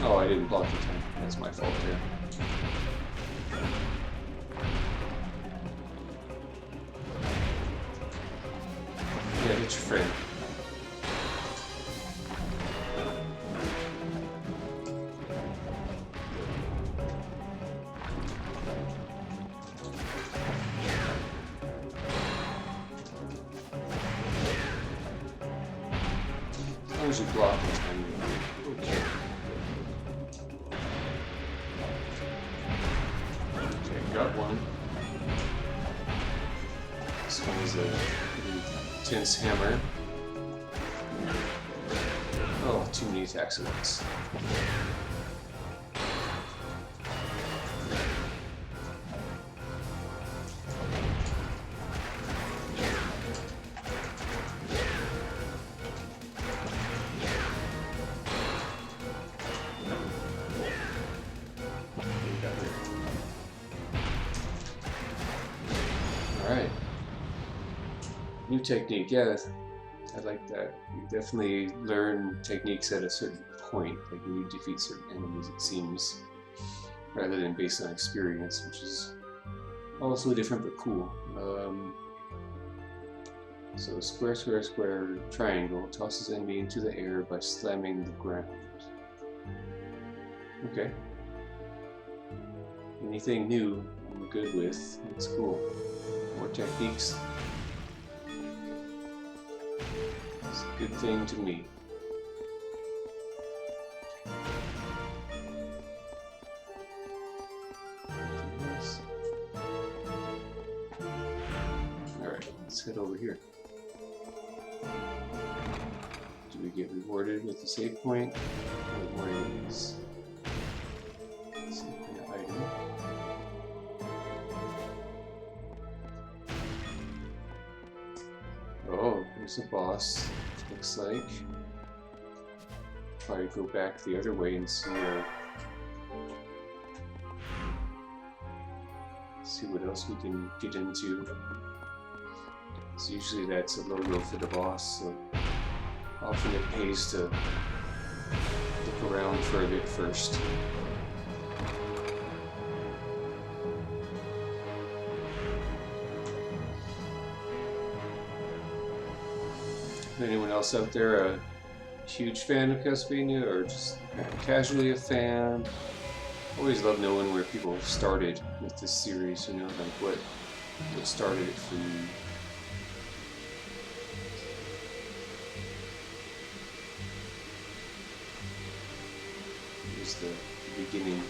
Oh, I didn't block the time. That's my fault there. Yeah, hit your friend. As long as you block the time, okay. Got one. This one is a intense hammer. Oh, too many attacks at once. Alright. New technique, yeah, I like that. You definitely learn techniques at a certain point, like when you defeat certain enemies, it seems, rather than based on experience, which is also different but cool. So square, square, square, triangle, tosses enemy into the air by slamming the ground. Okay. Anything new, I'm good with. It's cool. More techniques. It's a good thing to me. Alright, let's head over here. Do we get rewarded with the save point? What more enemies? Some kind of item. Oh, there's a boss, looks like. Probably go back the other way and see what else we can get into. So usually that's a logo for the boss, so often it pays to look around for a bit first. Anyone else out there a huge fan of Castlevania, or just casually a fan? Always love knowing where people started with this series, you know, like what started it for you. It was the beginning.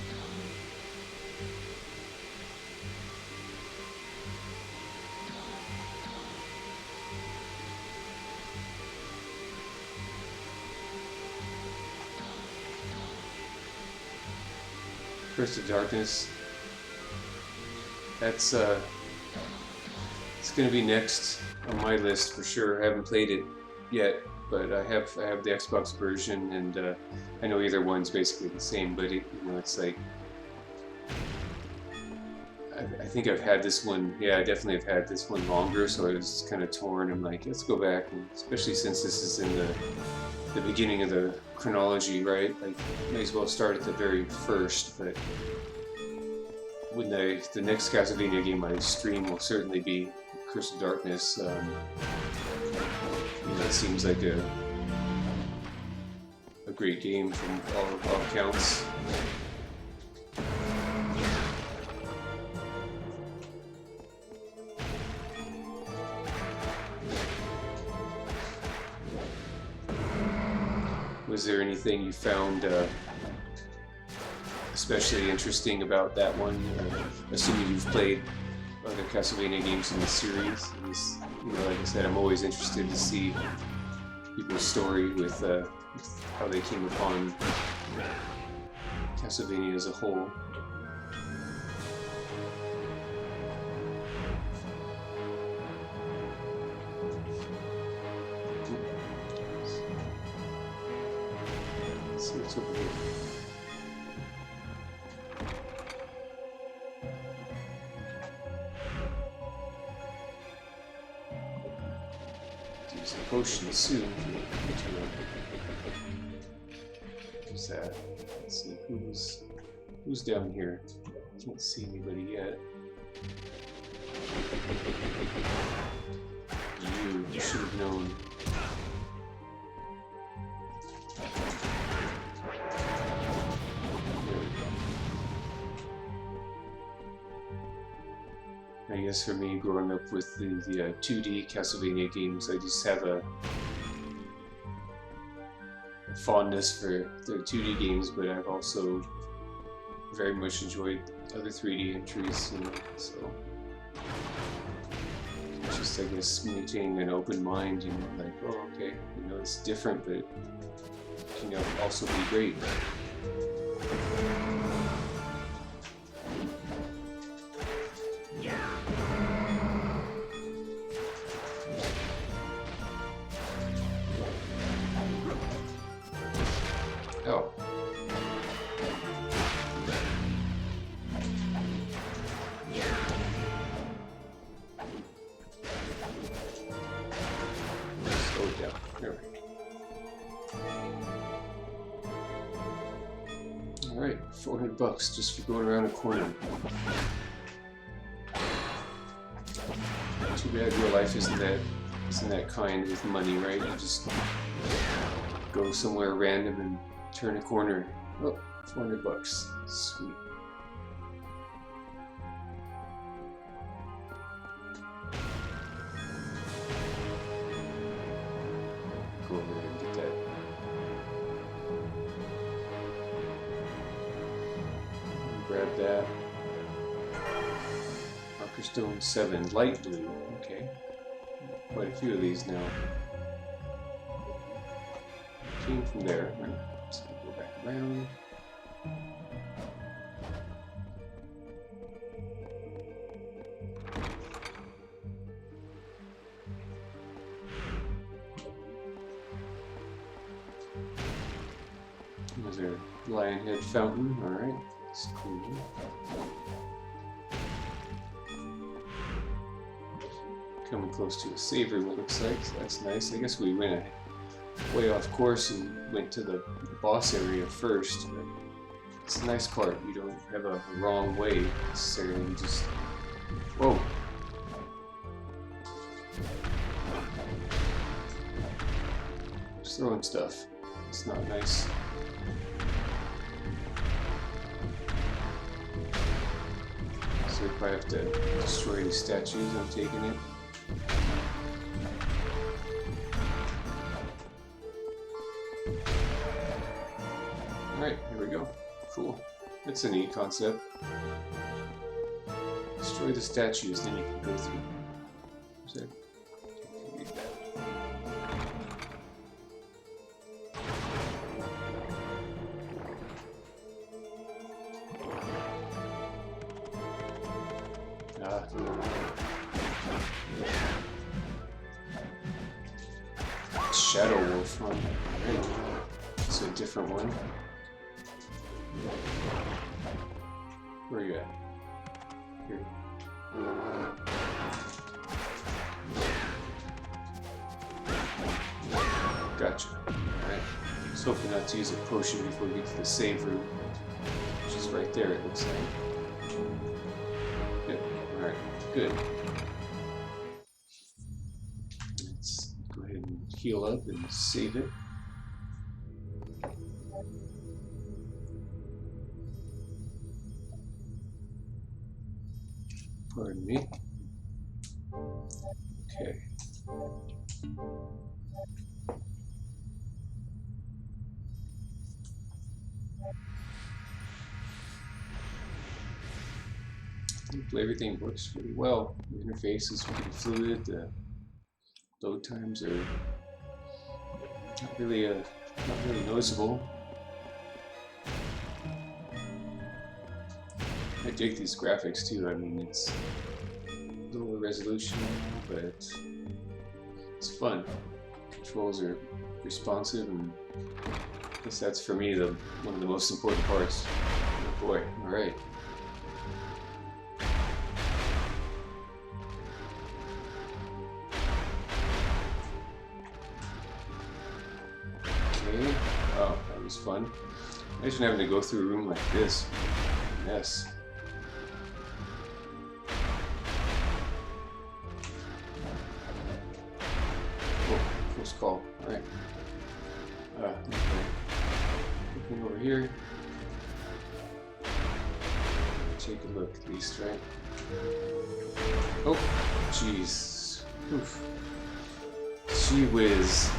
Curse of Darkness. That's it's gonna be next on my list for sure. I haven't played it yet, but I have the Xbox version, and I know either one's basically the same. But it's like I think I've had this one. Yeah, I definitely have had this one longer, so I was kind of torn. I'm like, let's go back, and especially since this is in the beginning of the chronology, right? Like, may as well start at the very first. But when the next Castlevania game I stream will certainly be Curse of Darkness. It seems like a great game from all accounts. Was there anything you found especially interesting about that one? Assuming you've played other Castlevania games in the series, like I said, I'm always interested to see people's story with how they came upon Castlevania as a whole. Let's see what's over here. Use a potion soon. Who's that? Let's see who's down here. Can't see anybody yet. You should have known. I guess for me, growing up with the 2D Castlevania games, I just have a fondness for the 2D games, but I've also very much enjoyed other 3D entries, so just, I guess, maintaining an open mind, like, oh, okay, it's different, but it can also be great. Oh. Slow it down. There we go. Alright, $400 just for going around a corner. Too bad real life isn't that kind with money, right? You just go somewhere random and turn a corner. Oh, $400. Sweet. Go over there and get that. Grab that. Marker Stone 7, light blue. Okay. Quite a few of these now. Came from there. Right. So we'll go back around. There's our Lionhead fountain. Alright. That's cool. Coming close to a saver, what looks like. So that's nice. I guess we went way off course and went to the boss area first, but it's a nice part. You don't have a wrong way necessarily. You just whoa. Just throwing stuff. It's not nice. So we probably have to destroy these statues. I'm taking it. Alright, here we go. Cool. That's a neat concept. Destroy the statues, then you can go through. Is that? Read that. Shadow Wolf on. Right. It's a different one. Where are you at? Here. Gotcha. Alright. Just hoping not to use a potion before we get to the save room. Which is right there, it looks like. Yep. Alright. Good. Let's go ahead and heal up and save it. Pardon me. Okay. Hopefully everything works really well. The interface is pretty fluid. The load times are not really noticeable. I dig these graphics too. I mean, it's lower resolution, but it's fun. Controls are responsive, and I guess that's for me one of the most important parts. Oh boy! All right. Okay. Oh, that was fun. Imagine having to go through a room like this. Yes. Call. Alright. Okay. Looking over here. Take a look at least, right? Oh, jeez. Oof. Gee whiz.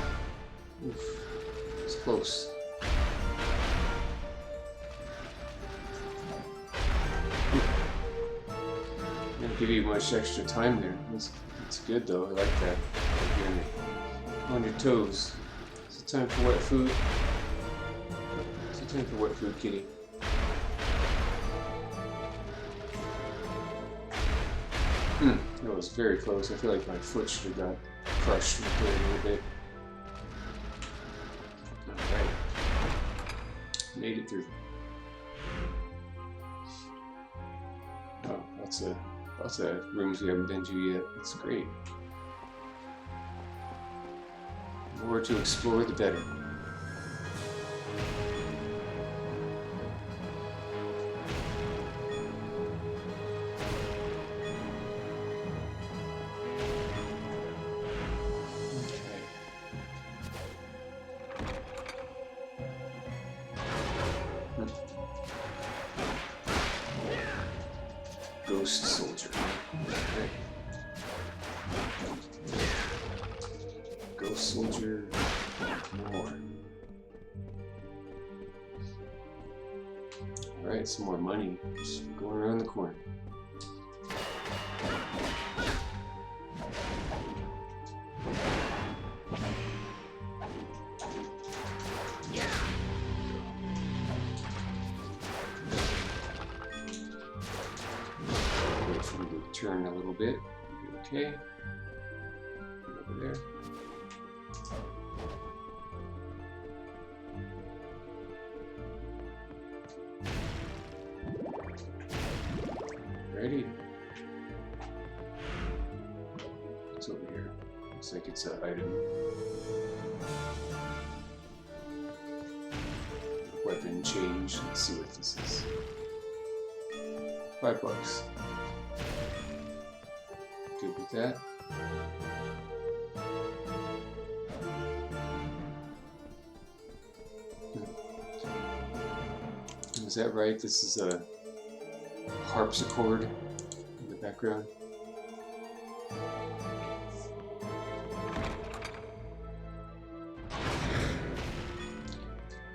Oof. It's close. Didn't give you much extra time there. That's good though. I like that. On your toes. Is it time for wet food? Is it time for wet food, kitty? That was very close. I feel like my foot should have got crushed right there a little bit. Alright. Made it through. Oh, lots of rooms we haven't been to yet. That's great. The more to explore, the better. Ghost Soldier. Okay. Ghost Soldier. More. Alright, some more money. Just going around the corner. Wait for me to turn a little bit. Okay. Over there. Ready? What's over here? Looks like it's an item. Weapon change. Let's see what this is. $5. Good with that. Is that right? This is a harpsichord in the background.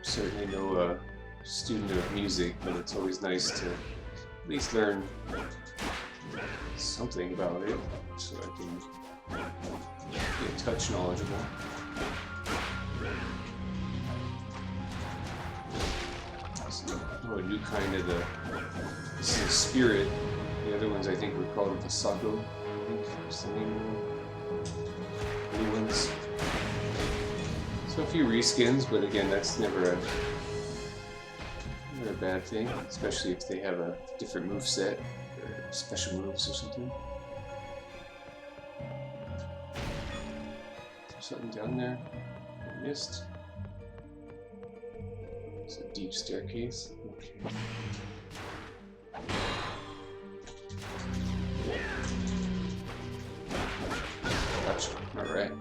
Certainly no student of music, but it's always nice to at least learn something about it so I can get a touch knowledgeable. A new kind of this is a spirit. The other ones I think were called Vasago. I think is the name of them. New ones. So a few reskins, but again, that's never a bad thing, especially if they have a different moveset or special moves or something. Is there something down there I missed? It's a deep staircase. Okay. Gotcha. Alright.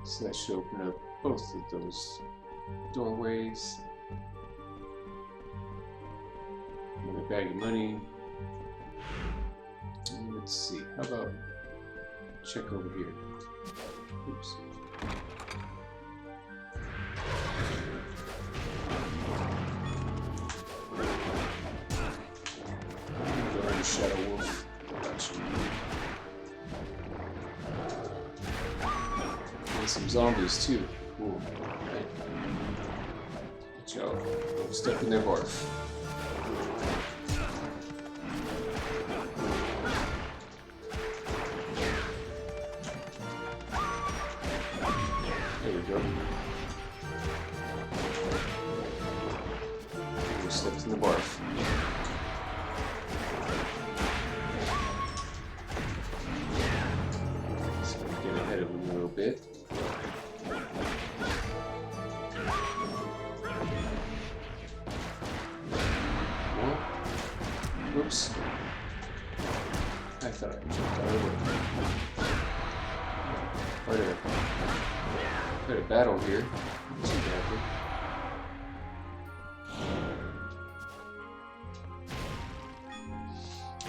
So that should open up both of those doorways. Another bag of money. And let's see, how about check over here? Oops. Shadow Wolf. Gotcha. And some zombies too. Cool. Right. Good job. Don't step in their barf. There we go. You stepped in the barf. Bit. Whoops. I thought I jumped out of it. Quite a battle here. Too badly.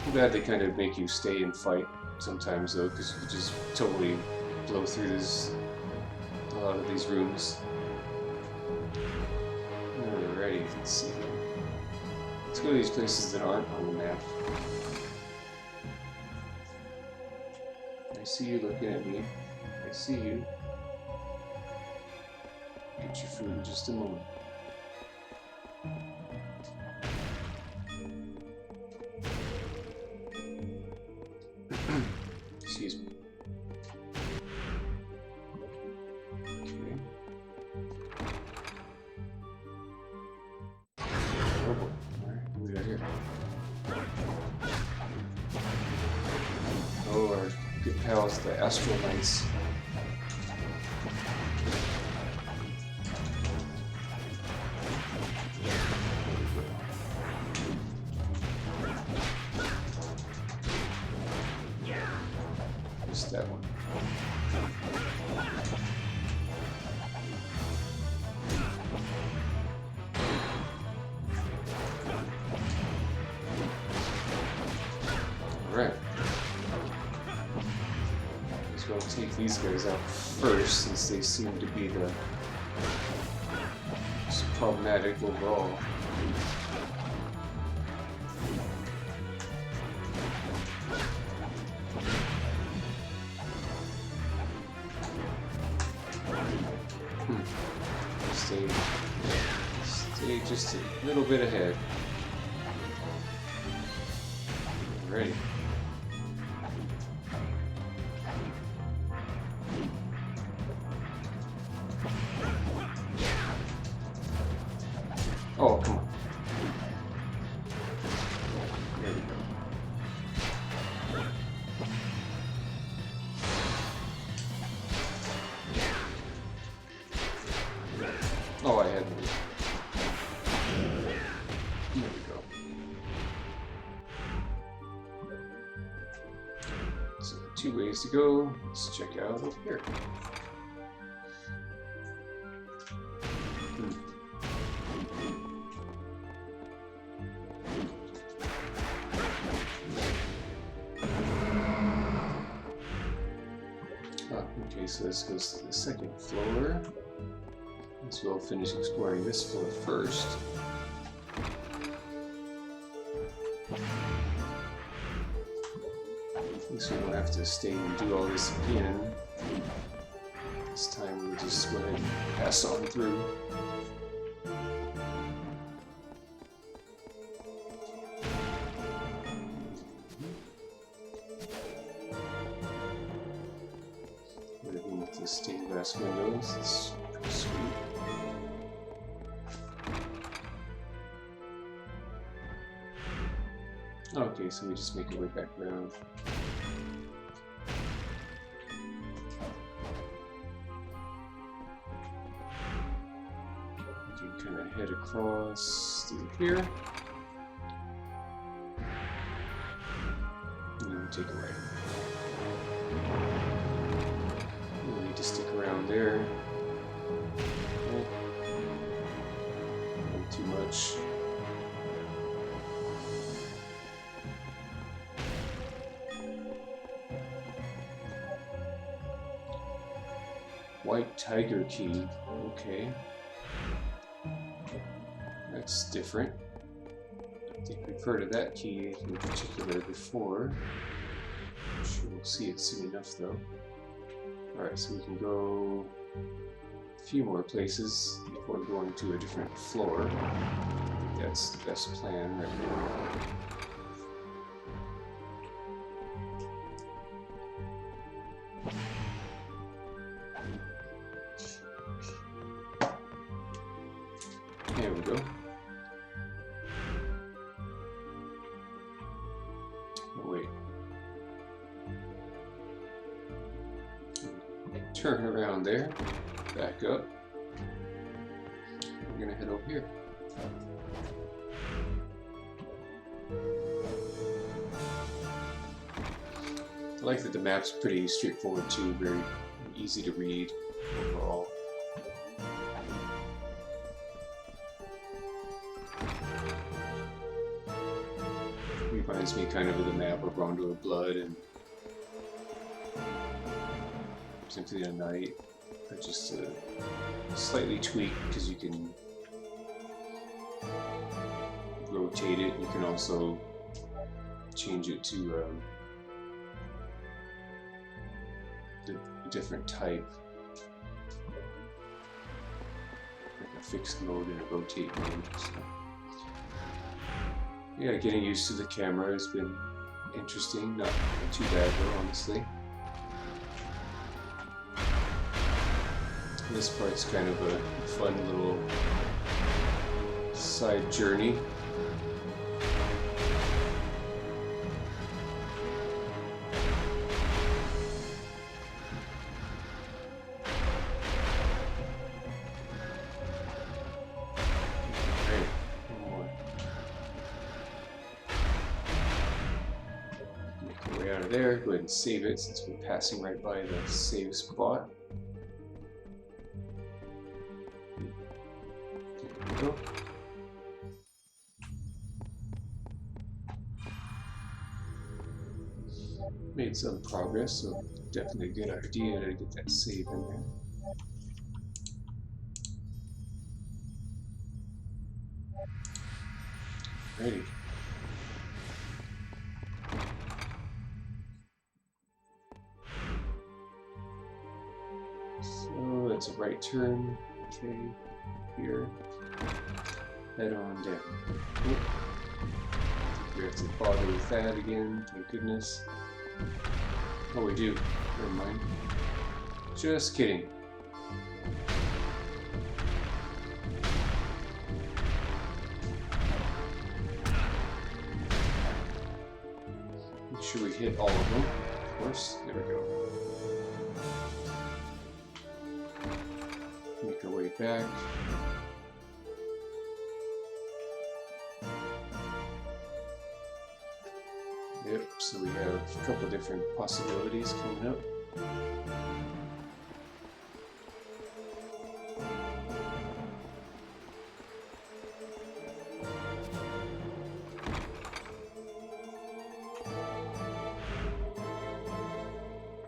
Too bad they kind of make you stay and fight sometimes though, because you could just totally blow through a lot of these rooms. Alrighty, let's see. Let's go to these places that aren't on the map. I see you looking at me. I see you. Get your food in just a moment. Excuse me. Pals, the Astral Knights. Just that one. All right. So I'll take these guys out first, since they seem to be the most problematic overall. Stay just a little bit ahead. Ready. Oh, come on. There we go. Oh, I had one. There we go. So, 2 ways to go. Let's check out over here. Okay, so this goes to the second floor. So we'll finish exploring this floor first. At least we don't have to stay and do all this again. This time we'll just go ahead and pass on through. With the stained glass windows, let's Okay, so we just make our way back around. We can kind of head across through here. And then take a right. We need to stick around there. Okay. Not too much. White tiger key. Okay. That's different. I think we've heard of that key in particular before. I'm sure we'll see it soon enough though. Alright, so we can go a few more places before going to a different floor. I think that's the best plan right now. There we go. Oh, wait. Turn around there. Back up. We're gonna head over here. I like that the map's pretty straightforward too, very easy to read overall. Reminds me kind of the map of Rondo of Blood and Symphony of the Night, but just slightly tweaked because you can rotate it. You can also change it to a different type, like a fixed mode and a rotate mode. So. Yeah, getting used to the camera has been interesting, not too bad though, honestly. This part's kind of a fun little side journey. Out of there, go ahead and save it since we're passing right by the save spot. There we go. Made some progress, so definitely a good idea to get that save in there. Ready. So that's a right turn. Okay, here. Head on down. Oop. We have to bother with that again, thank goodness. Oh, we do. Never mind. Just kidding. Make sure we hit all of them, of course. There we go. Make our way back. Yep, so we have a couple different possibilities coming up.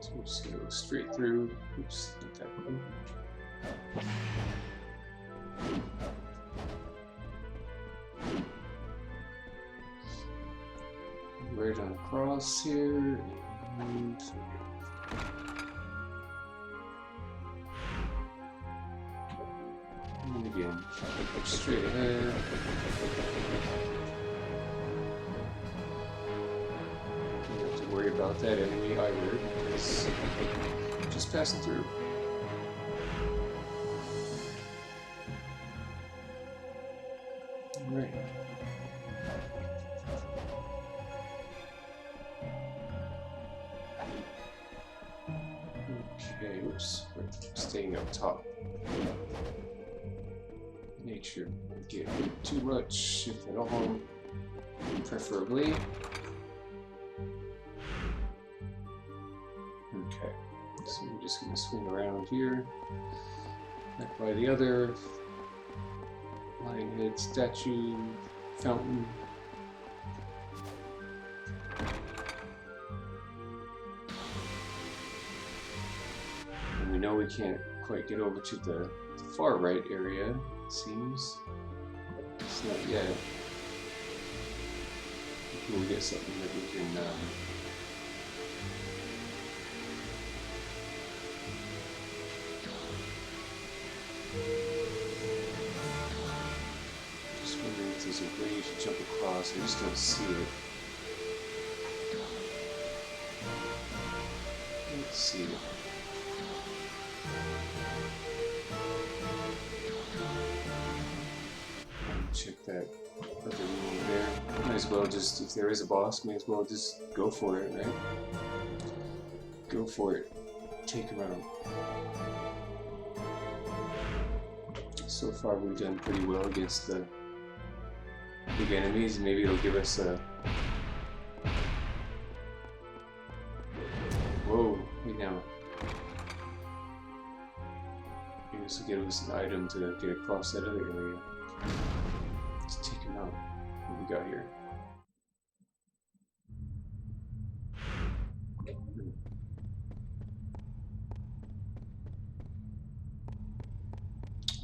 So we'll just go straight through. Oops, not that one. Right on across here, and again, straight ahead. Don't have to worry about that enemy either, because just passing through. Alright. Oops, we're staying up top. Make sure we get too much, if at all, preferably. Okay, so we're just going to swing around here, back by the other lionhead statue fountain. And we know we can't quite get over to the far right area, it seems. It's not yet. We'll get something that we can just wondering if there's a way to jump across. I just don't see it. Let's see it. Check that other room there. Might as well just, if there is a boss, may as well just go for it, right? Go for it. Take him out. So far we've done pretty well against the big enemies. Maybe it'll give us a... Whoa, wait now. Maybe this will give us an item to get across that other area. Let's take him out. What we got here?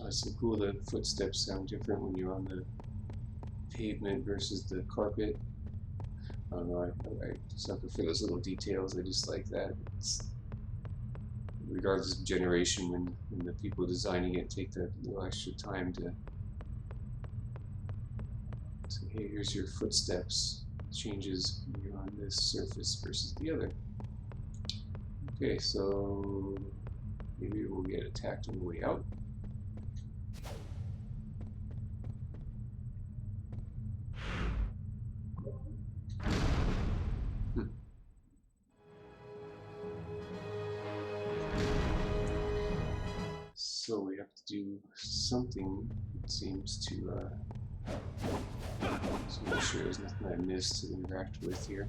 Oh, it's so cool. The footsteps sound different when you're on the pavement versus the carpet. I don't know. I sucker for those little details. I just like that. It's, regardless of generation, when the people designing it take that little extra time to. So hey, here's your footsteps. Changes when you're on this surface versus the other. Okay, so maybe we'll get attacked on the way out. So we have to do something, it seems, to make sure there's nothing I missed to interact with here.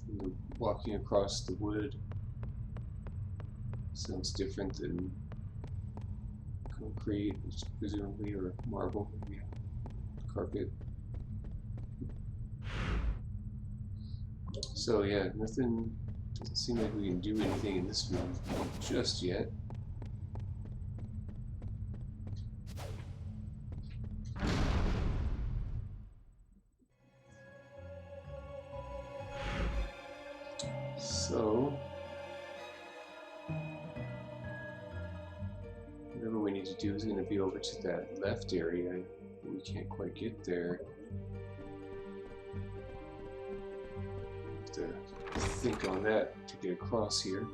And walking across the wood sounds different than concrete, presumably, or marble, maybe carpet. So yeah, nothing, doesn't seem like we can do anything in this room just yet. So whatever we need to do is going to be over to that left area. We can't quite get there. Have to think on that to get across here.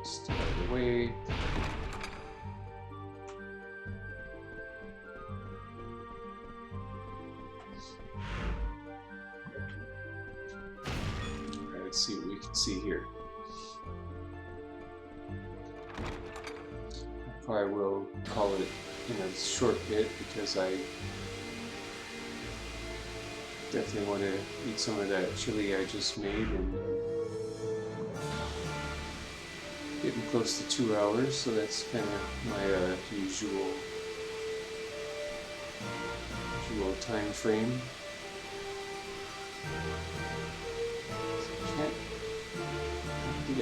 Just out of the way. Let's see what we can see here. I probably will call it in a short bit because I definitely want to eat some of that chili I just made, and getting close to 2 hours, so that's kind of my usual time frame. I think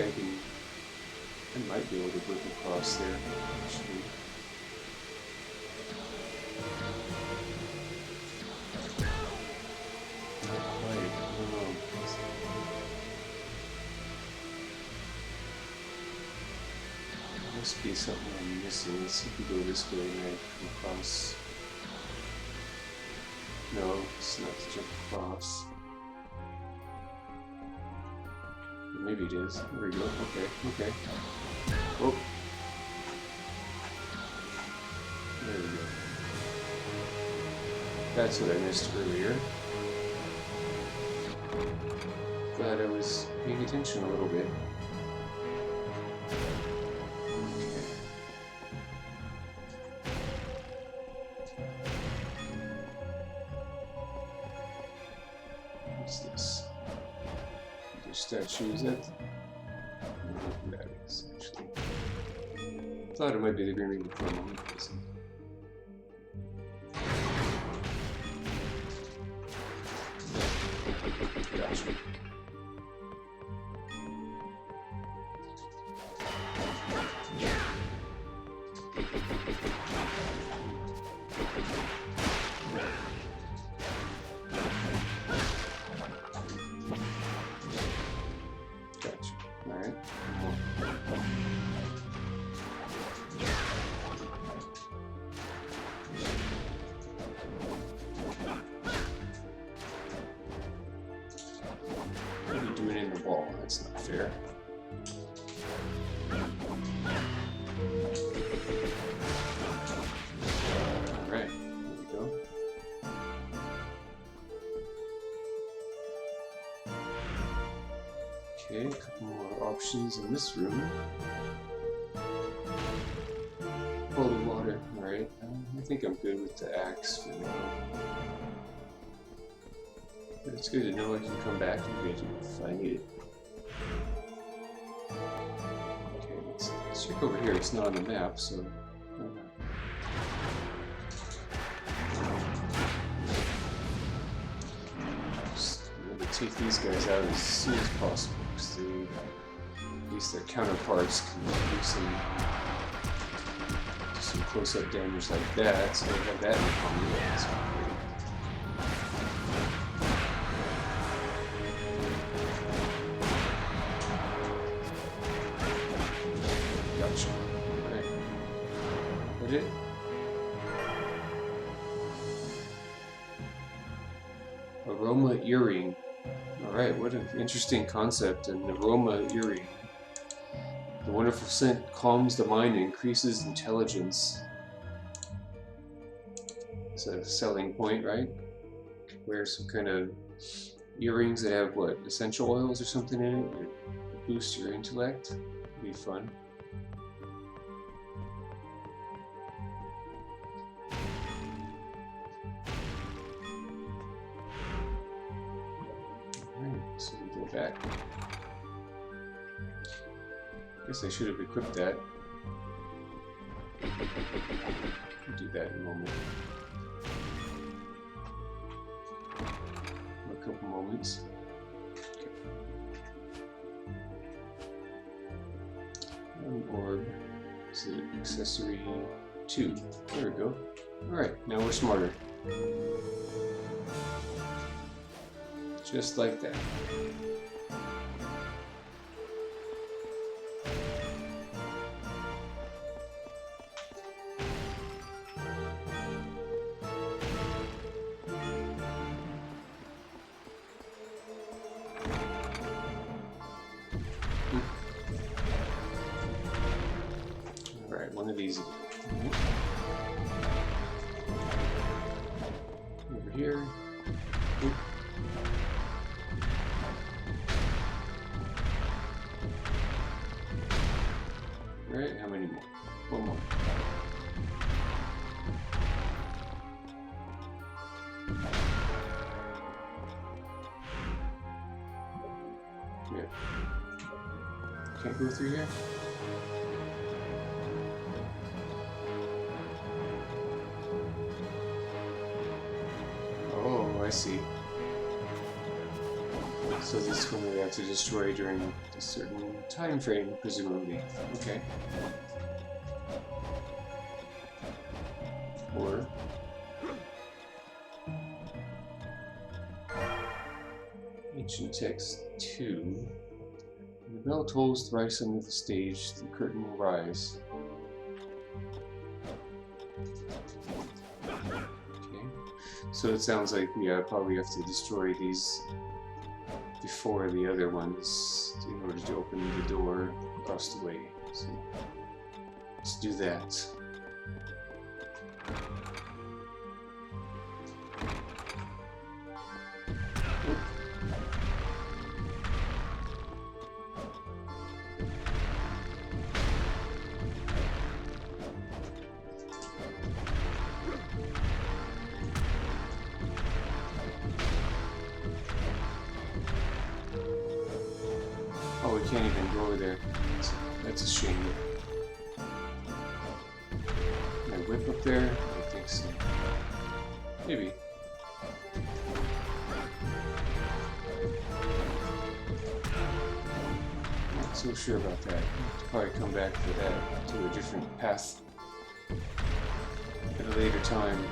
I might be able to whip across there, actually. Not quite, I don't know. There must be something I'm missing. Let's see if we go this way and I come across. No, it's not to jump across. Maybe it is. There we go. Okay, okay. Oh. There we go. That's what I missed earlier. Glad I was paying attention a little bit. What's this? There's statues at. That is actually. Thought it might be the Green Reaper for a moment. Gotcha. Gotcha. Alright. What are you doing in the wall? That's not fair. Alright, there we go. Okay, a couple more options in this room. Holy water, alright. I think I'm good with the axe for now. But it's good to know I can come back and get it if I need it. Okay, let's check over here. It's not on the map, so. Just take these guys out as soon as possible, because at least their counterparts can do some close-up damage like that. So they have that in common. That's great. It? Aroma earring. Alright, what an interesting concept. An aroma earring. The wonderful scent calms the mind and increases intelligence. It's a selling point, right? Wear some kind of earrings that have what? Essential oils or something in it? Or boost your intellect? It'd be fun. So we go back. Guess I should have equipped that. We'll do that in a moment. A couple moments. Okay. An orb. Is it accessory 2? There we go. Alright, now we're smarter. Just like that. Alright, one of these. Over here. Oop. Right, how many more? One more. Yeah. Can't go through here? Oh, I see. So this one we have to destroy during a certain time frame, presumably. Okay. Or Ancient Text 2. When the bell tolls thrice under the stage, the curtain will rise. Okay. So it sounds like we probably have to destroy these before the other ones in order to open the door across the way. So let's do that. Oh, we can't even go over there. That's a shame. Can I whip up there? I don't think so. Maybe. Not so sure about that. I'll probably come back for that to a different path at a later time.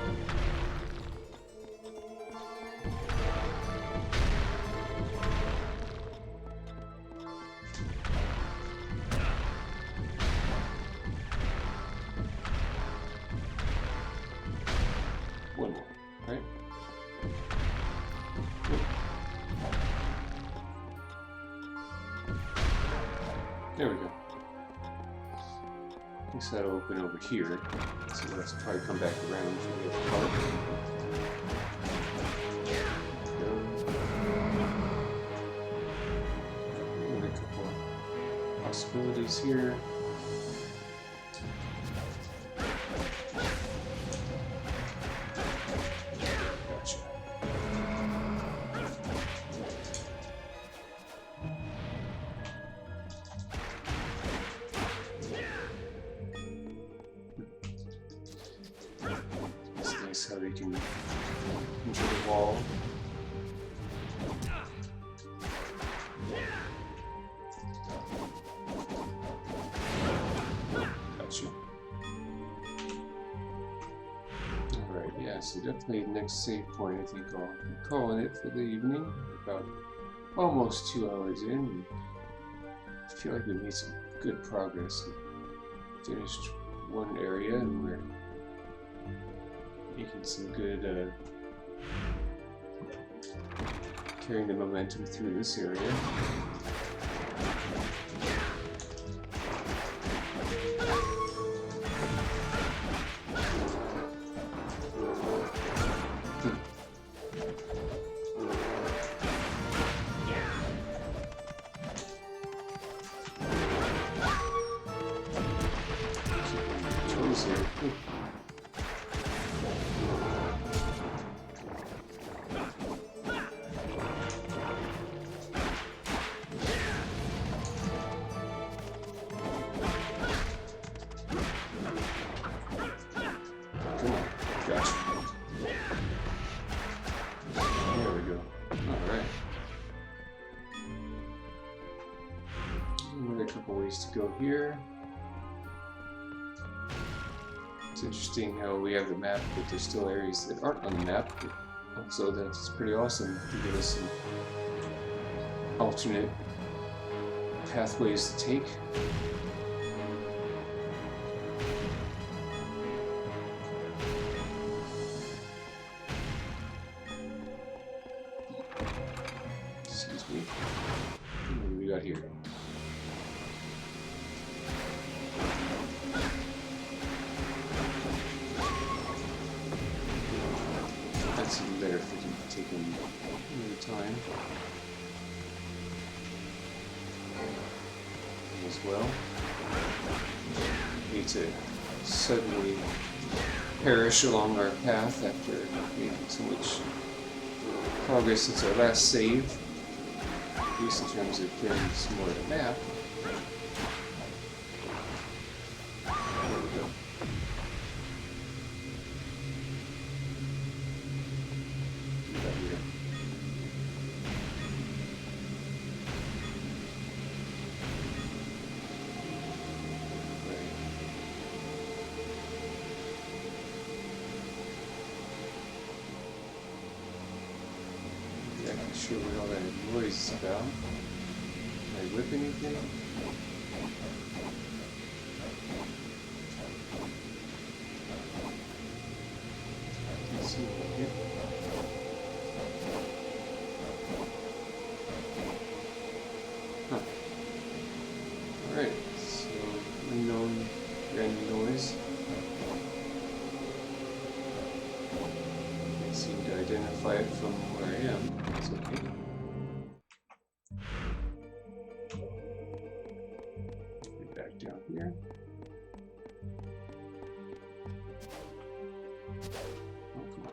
One more, right? There we go. I guess that'll open over here. So we'll have to probably come back around for the other part. And a couple of possibilities here. Gotcha. It's nice how they can enter the wall. Gotcha. Alright, yeah, so definitely the next save point, I think I'll be calling it for the evening. About almost 2 hours in. I feel like we made some good progress. Finished one area and we're making some good carrying the momentum through this area. Toes here. Ooh. Come on, gotcha. There we go. Alright. Another couple ways to go here. It's interesting how we have the map, but there's still areas that aren't on the map. But also, that's pretty awesome to give us some alternate pathways to take. Excuse me. What do we got here? That's even better if we can take them at a time as well. We need to suddenly perish along our path after making so much progress since our last save, at least in terms of clearing some more of the map. There we go. Right here. Right. Not sure what all that noise is about. Can I whip anything? Can't see what I hit. down here. Oh, come on.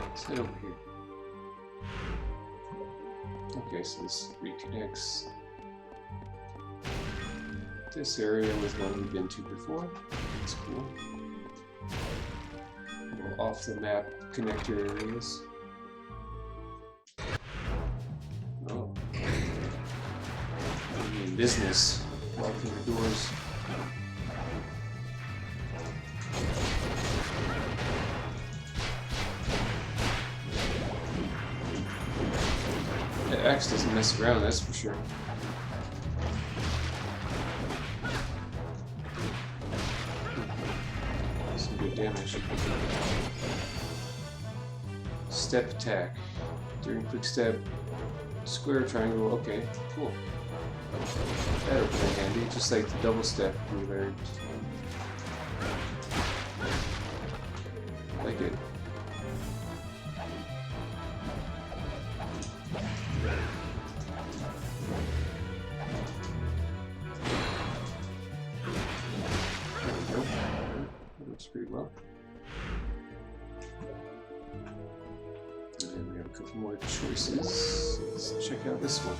Let's head over here. Okay, so this reconnects this area with one we've been to before. That's cool. Little off the map connector areas. Oh. Maybe in business. Locking the doors. The axe doesn't mess around, that's for sure. Some good damage. Step attack. During quick step, square, triangle, okay, cool. That'll come in handy, just like the double step we learned. Like it. Pretty well. And then we have a couple more choices. Let's check out this one.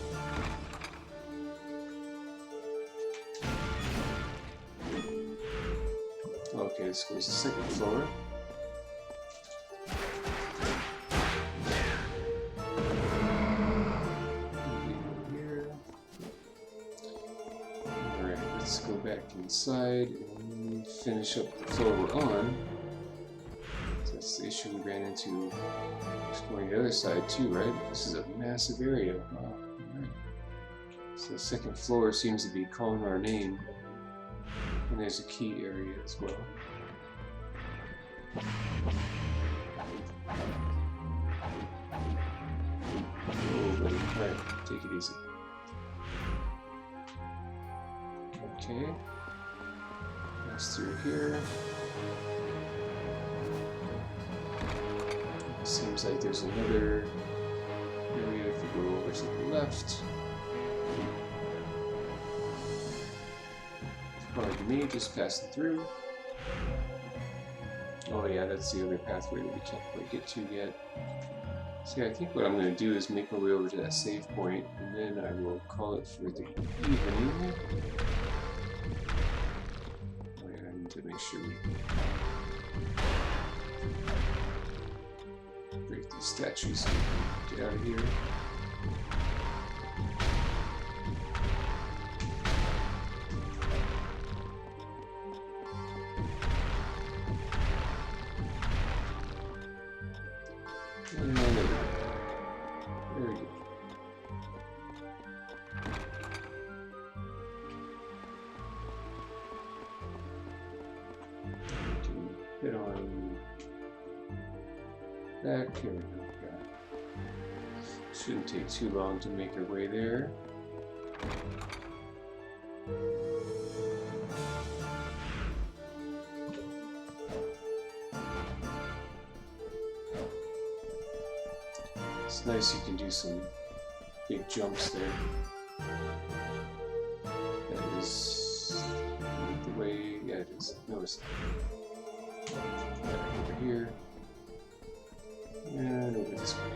Okay, this goes to the second floor. Here. Alright, let's go back inside and finish up the floor we're on. So that's the issue we ran into exploring the other side too, right? This is a massive area. Wow. Alright. So the second floor seems to be calling our name. And there's a key area as well. Oh, buddy. Alright, take it easy. Okay. Pass through here. Seems like there's another area if we go over to the left. Probably me, just passing through. Oh yeah, that's the other pathway that we can't quite get to yet. See, I think what I'm going to do is make my way over to that save point, and then I will call it for the evening. Oh yeah, I need to make sure we break these statues and get out of here. And there we go. Very good. Hit on back. Here we go. Got it. Shouldn't take too long to make our way there. It's nice you can do some big jumps there. That is the way, yeah it is. Notice that. Over here. And over this way.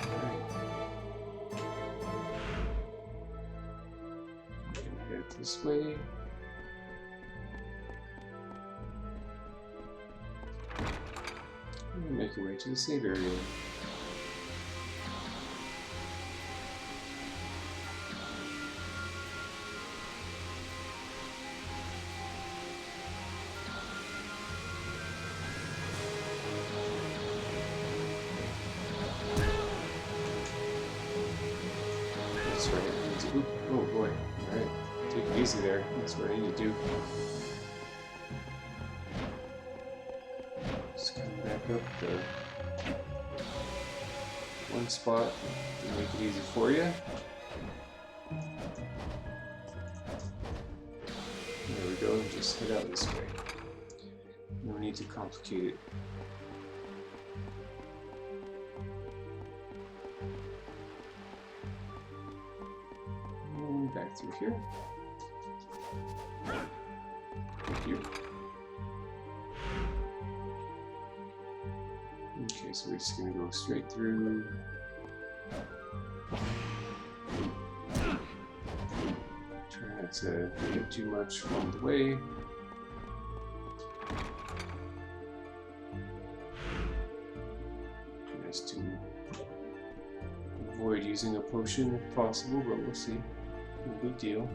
Alright. Head this way. Make your way to the save area. That's right. I need to, oop, oh boy. Alright. Take it easy there. That's what I need to do. Up the one spot to make it easy for you. There we go, and just head out this way. No need to complicate it. And back through here. Thank you. Okay, so we're just gonna go straight through. Try not to get too much from the way. Just to avoid using a potion if possible, but we'll see. No big deal.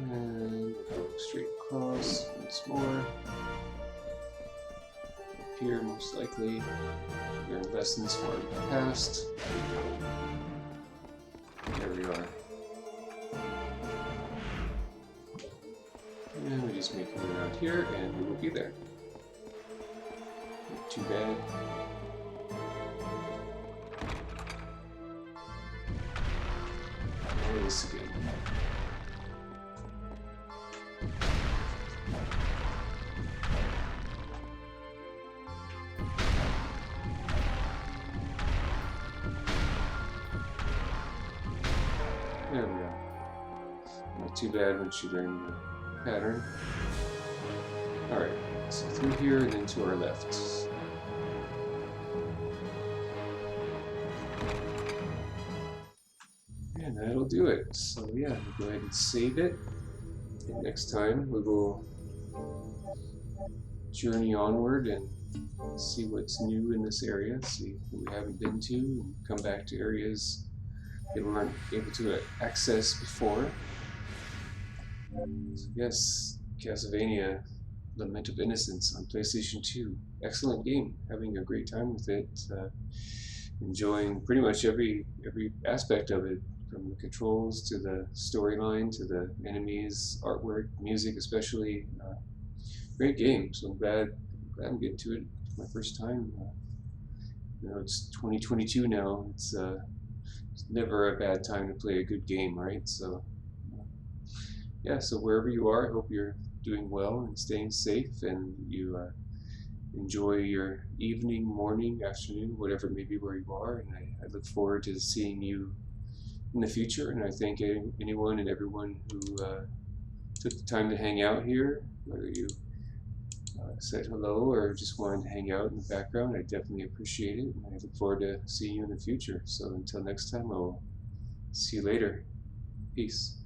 And go straight across once more. Up here, most likely. Learn lessons from the past. There we are. And we just make it around here, and we will be there. Not too bad. And this again. There we go. Not too bad once you learn the pattern. Alright, so through here and then to our left. And that'll do it. So yeah, we'll go ahead and save it. And next time we will journey onward and see what's new in this area, see what we haven't been to, and come back to areas that we weren't able to access before. So yes, Castlevania, Lament of Innocence on PlayStation 2. Excellent game. Having a great time with it. Enjoying pretty much every aspect of it, from the controls to the storyline to the enemies, artwork, music especially. Great game. So I'm glad I'm getting to it. It's my first time. You know, it's 2022 now. It's never a bad time to play a good game, right? So yeah, so wherever you are, I hope you're doing well and staying safe, and you enjoy your evening, morning, afternoon, whatever it may be where you are. And I look forward to seeing you in the future. And I thank anyone and everyone who took the time to hang out here, whether you said hello or just wanted to hang out in the background. I definitely appreciate it, and I look forward to seeing you in the future. So until next time, I'll see you later. Peace.